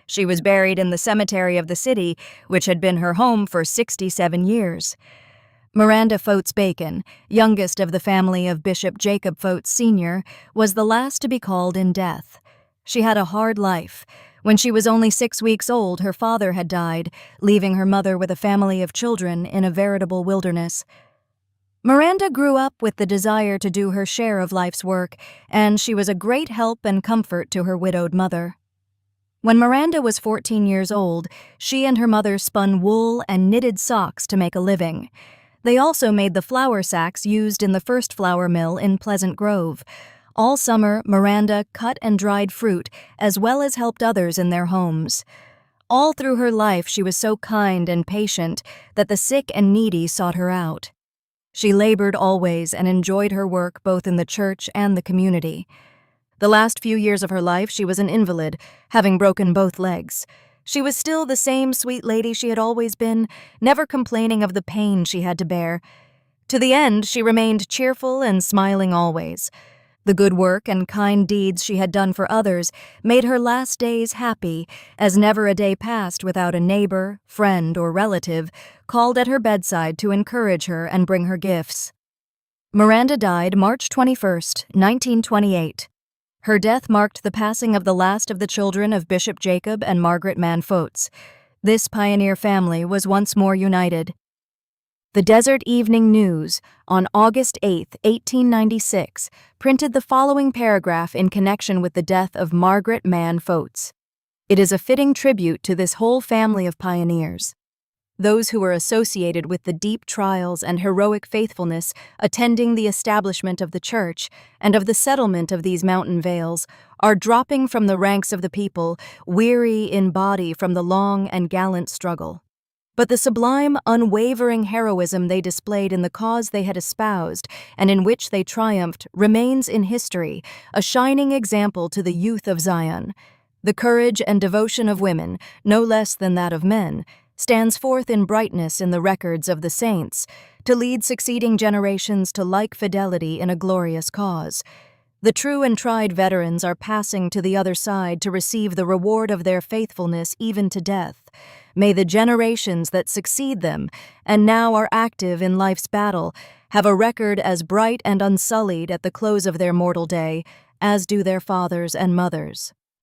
She was buried in the cemetery of the city, which had been her home for 67 years. Miranda Foutz Bacon, youngest of the family of Bishop Jacob Foutz Sr., was the last to be called in death. She had a hard life. When she was only 6 weeks old, her father had died, leaving her mother with a family of children in a veritable wilderness. Miranda grew up with the desire to do her share of life's work, and she was a great help and comfort to her widowed mother. When Miranda was 14 years old, she and her mother spun wool and knitted socks to make a living. They also made the flour sacks used in the first flour mill in Pleasant Grove. All summer, Miranda cut and dried fruit, as well as helped others in their homes. All through her life, she was so kind and patient that the sick and needy sought her out. She labored always and enjoyed her work both in the church and the community. The last few years of her life, she was an invalid, having broken both legs. She was still the same sweet lady she had always been, never complaining of the pain she had to bear. To the end, she remained cheerful and smiling always. The good work and kind deeds she had done for others made her last days happy, as never a day passed without a neighbor, friend, or relative called at her bedside to encourage her and bring her gifts. Miranda died March 21, 1928. Her death marked the passing of the last of the children of Bishop Jacob and Margaret Foutz. This pioneer family was once more united. The Desert Evening News, on August 8, 1896, printed the following paragraph in connection with the death of Margaret Foutz. It is a fitting tribute to this whole family of pioneers. Those who were associated with the deep trials and heroic faithfulness attending the establishment of the church and of the settlement of these mountain vales are dropping from the ranks of the people, weary in body from the long and gallant struggle. But the sublime, unwavering heroism they displayed in the cause they had espoused and in which they triumphed remains in history, a shining example to the youth of Zion. The courage and devotion of women, no less than that of men, stands forth in brightness in the records of the saints, to lead succeeding generations to like fidelity in a glorious cause. The true and tried veterans are passing to the other side to receive the reward of their faithfulness even to death. May the generations that succeed them, and now are active in life's battle, have a record as bright and unsullied at the close of their mortal day as do their fathers and mothers.